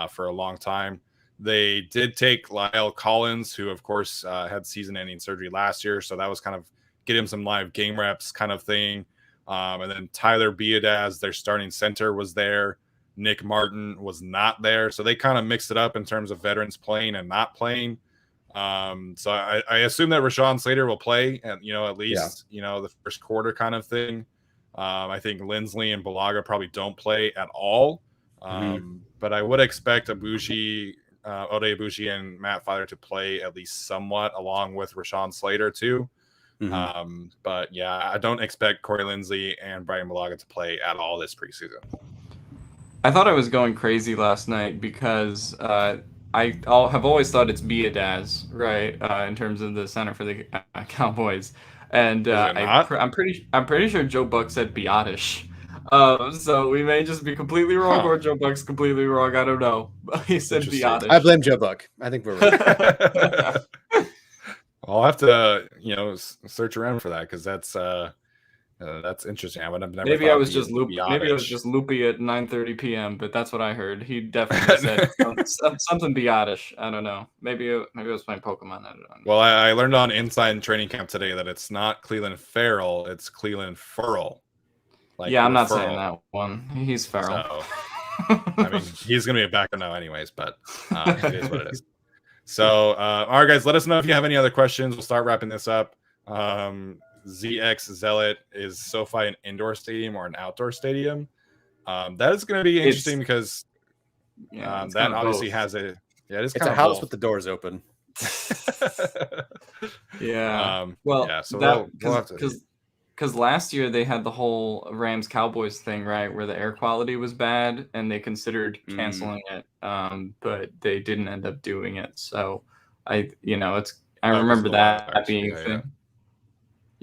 for a long time. They did take Lyle Collins, who, of course, had season-ending surgery last year. So that was kind of get him some live game reps kind of thing. And then Tyler Biadasz, their starting center, was there. Nick Martin was not there. So they kind of mixed it up in terms of veterans playing and not playing. So I assume that Rashawn Slater will play, and at least, the first quarter kind of thing. I think Lindsley and Balaga probably don't play at all. But I would expect Ode Ibushi and Matt Filer to play at least somewhat, along with Rashawn Slater too. But I don't expect Corey Lindsley and Brian Balaga to play at all this preseason. I thought I was going crazy last night because I have always thought it's Biadasz, right? In terms of the center for the Cowboys. And I'm pretty sure Joe Buck said Biadasz. So we may just be completely wrong, or Joe Buck's completely wrong. I don't know. He said Biadasz. I blame Joe Buck. I think we're right. I'll have to search around for that because that's interesting. Maybe I was just loopy at 9:30 p.m. But that's what I heard. He definitely said something Biadasz. I don't know. Maybe I was playing Pokemon. I don't know. Well, I learned on Inside Training Camp today that it's not Cleveland Farrell, it's Cleveland Furl. I'm not saying that one. He's feral. I mean, he's going to be a backup now anyways, but it is what it is. So, all right, guys, let us know if you have any other questions. We'll start wrapping this up. ZX Zealot, is SoFi an indoor stadium or an outdoor stadium? That is going to be interesting because that obviously has a it's a house with the doors open. Yeah. So we'll have to. Because last year they had the whole Rams Cowboys thing, right, where the air quality was bad and they considered canceling it, but they didn't end up doing it. So I remember that being a thing.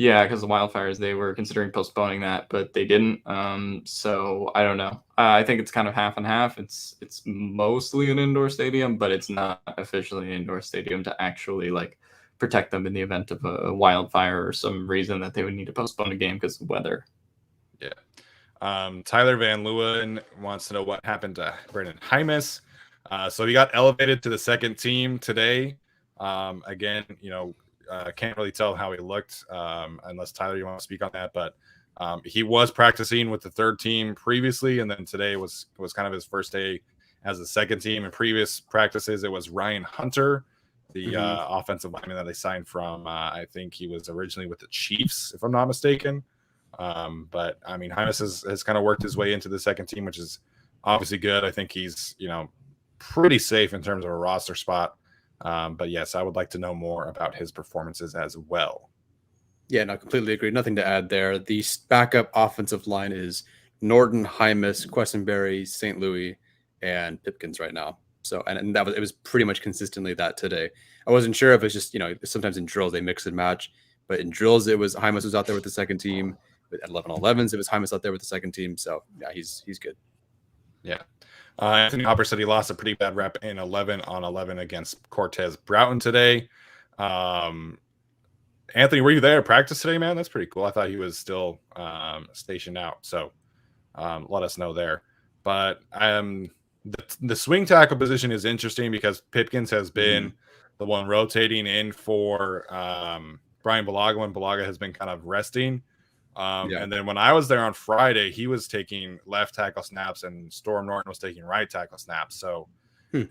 Yeah, because the wildfires, they were considering postponing that, but they didn't. So I don't know. I think it's kind of half and half. It's mostly an indoor stadium, but it's not officially an indoor stadium to actually protect them in the event of a wildfire or some reason that they would need to postpone a game because of weather. Yeah. Tyler Van Leeuwen wants to know what happened to Brandon Hymas. So he got elevated to the second team today. Again, can't really tell how he looked unless Tyler, you want to speak on that. But he was practicing with the third team previously, and then today was kind of his first day as the second team. In previous practices, it was Ryan Hunter, the offensive lineman that they signed from. I think he was originally with the Chiefs, if I'm not mistaken. But I mean, Hymas has kind of worked his way into the second team, which is obviously good. I think he's pretty safe in terms of a roster spot. But yes, I would like to know more about his performances as well. Yeah, no, completely agree. Nothing to add there. The backup offensive line is Norton, Hymas, Questenberry, St. Louis, and Pipkins right now. So, and it was pretty much consistently that today. I wasn't sure if it's just, sometimes in drills they mix and match, but in drills it was Hymas was out there with the second team. But at 11-11s, it was Hymas out there with the second team. So yeah, he's good. Yeah. Anthony Hopper said he lost a pretty bad rep in 11-on-11 against Cortez Broughton today. Anthony, were you there at practice today, man? That's pretty cool. I thought he was still stationed out. So let us know there. But the swing tackle position is interesting because Pipkins has been the one rotating in for Brian Bulaga when Bulaga has been kind of resting. And then when I was there on Friday, he was taking left tackle snaps and Storm Norton was taking right tackle snaps. So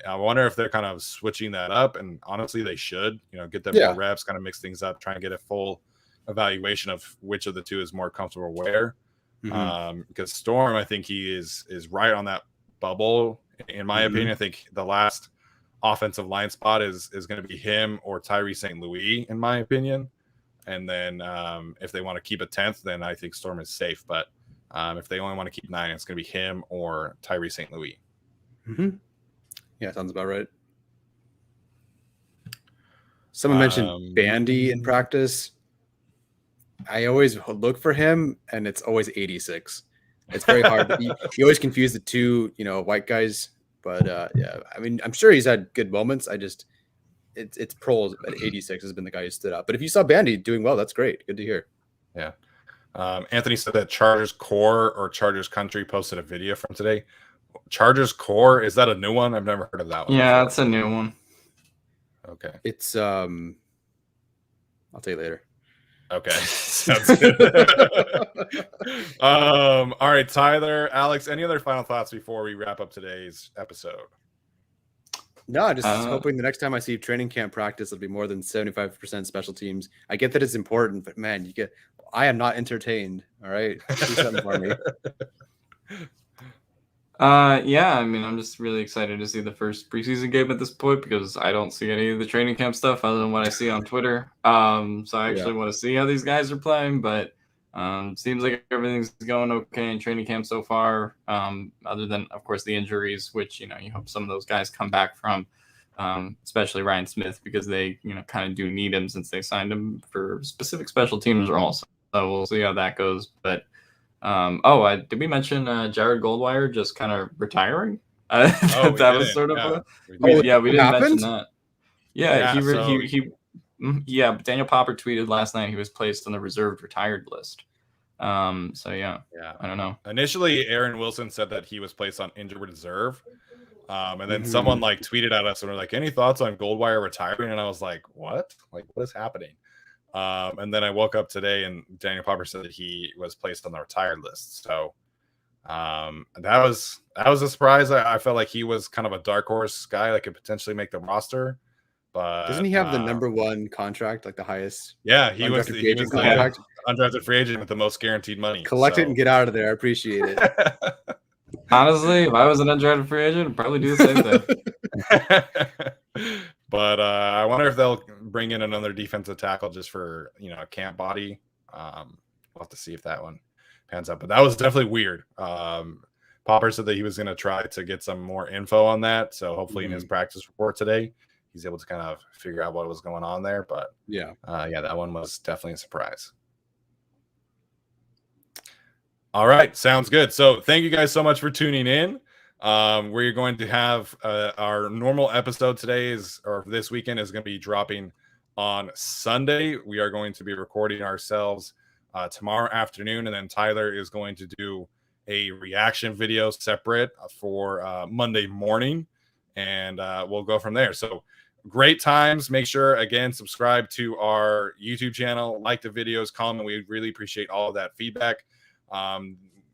I wonder if they're kind of switching that up. And honestly, they should, get them more reps, kind of mix things up, try and get a full evaluation of which of the two is more comfortable where. Because Storm, I think he is right on that bubble. In my opinion, I think the last offensive line spot is going to be him or Tyree St. Louis, in my opinion. And then if they want to keep a 10th, then I think Storm is safe. But if they only want to keep 9, it's going to be him or Tyree St. Louis. Yeah, sounds about right. Someone mentioned Bandy in practice. I always look for him, and it's always 86. It's very hard. You always confuse the two, white guys. But yeah, I mean, I'm sure he's had good moments. It's Proles at 86 has been the guy who stood out. But if you saw Bandy doing well, that's great. Good to hear. Yeah. Anthony said that Chargers Core or Chargers Country posted a video from today. Chargers Core, is that a new one? I've never heard of that one. Yeah, it's a new one. Okay. It's I'll tell you later. Okay. Sounds good. All right, Tyler, Alex, any other final thoughts before we wrap up today's episode? No, just hoping the next time I see training camp practice, it'll be more than 75% special teams. I get that it's important, but man, I am not entertained. All right. Do something for me. Yeah, I mean, I'm just really excited to see the first preseason game at this point because I don't see any of the training camp stuff other than what I see on Twitter. So I actually want to see how these guys are playing, but seems like everything's going okay in training camp so far. Other than, of course, the injuries, which you hope some of those guys come back from, especially Ryan Smith, because they kind of do need him since they signed him for specific special teams roles. So we'll see how that goes, but. Did we mention Jared Goldwire just kind of retiring? That was sort of we didn't mention that. But Daniel Popper tweeted last night he was placed on the reserved retired list. I don't know. Initially, Aaron Wilson said that he was placed on injured reserve, and then someone tweeted at us and were like, "Any thoughts on Goldwire retiring?" And I was like, "What? What is happening?" And then I woke up today and Daniel Popper said that he was placed on the retired list. So That was a surprise. I felt like he was kind of a dark horse guy that could potentially make the roster. But doesn't he have the #1 contract, like the highest? Yeah, he was free agent the contract. Undrafted free agent with the most guaranteed money. Collect it and get out of there. I appreciate it. Honestly, if I was an undrafted free agent, I'd probably do the same thing. But I wonder if they'll bring in another defensive tackle just for a camp body. We'll have to see if that one pans out. But that was definitely weird. Popper said that he was going to try to get some more info on that. So hopefully in his practice report today, he's able to kind of figure out what was going on there. But yeah, that one was definitely a surprise. All right, sounds good. So thank you guys so much for tuning in. We're going to have our normal episode this weekend is going to be dropping on Sunday. We are going to be recording ourselves tomorrow afternoon, and then Tyler is going to do a reaction video separate for Monday morning, and we'll go from there. So great times. Make sure, again, subscribe to our YouTube channel, like the videos, comment. We really appreciate all of that feedback.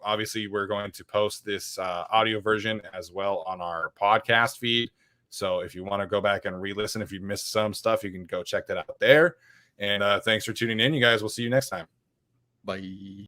Obviously, we're going to post this audio version as well on our podcast feed. So if you want to go back and re-listen, if you missed some stuff, you can go check that out there. And thanks for tuning in, you guys. We'll see you next time. Bye.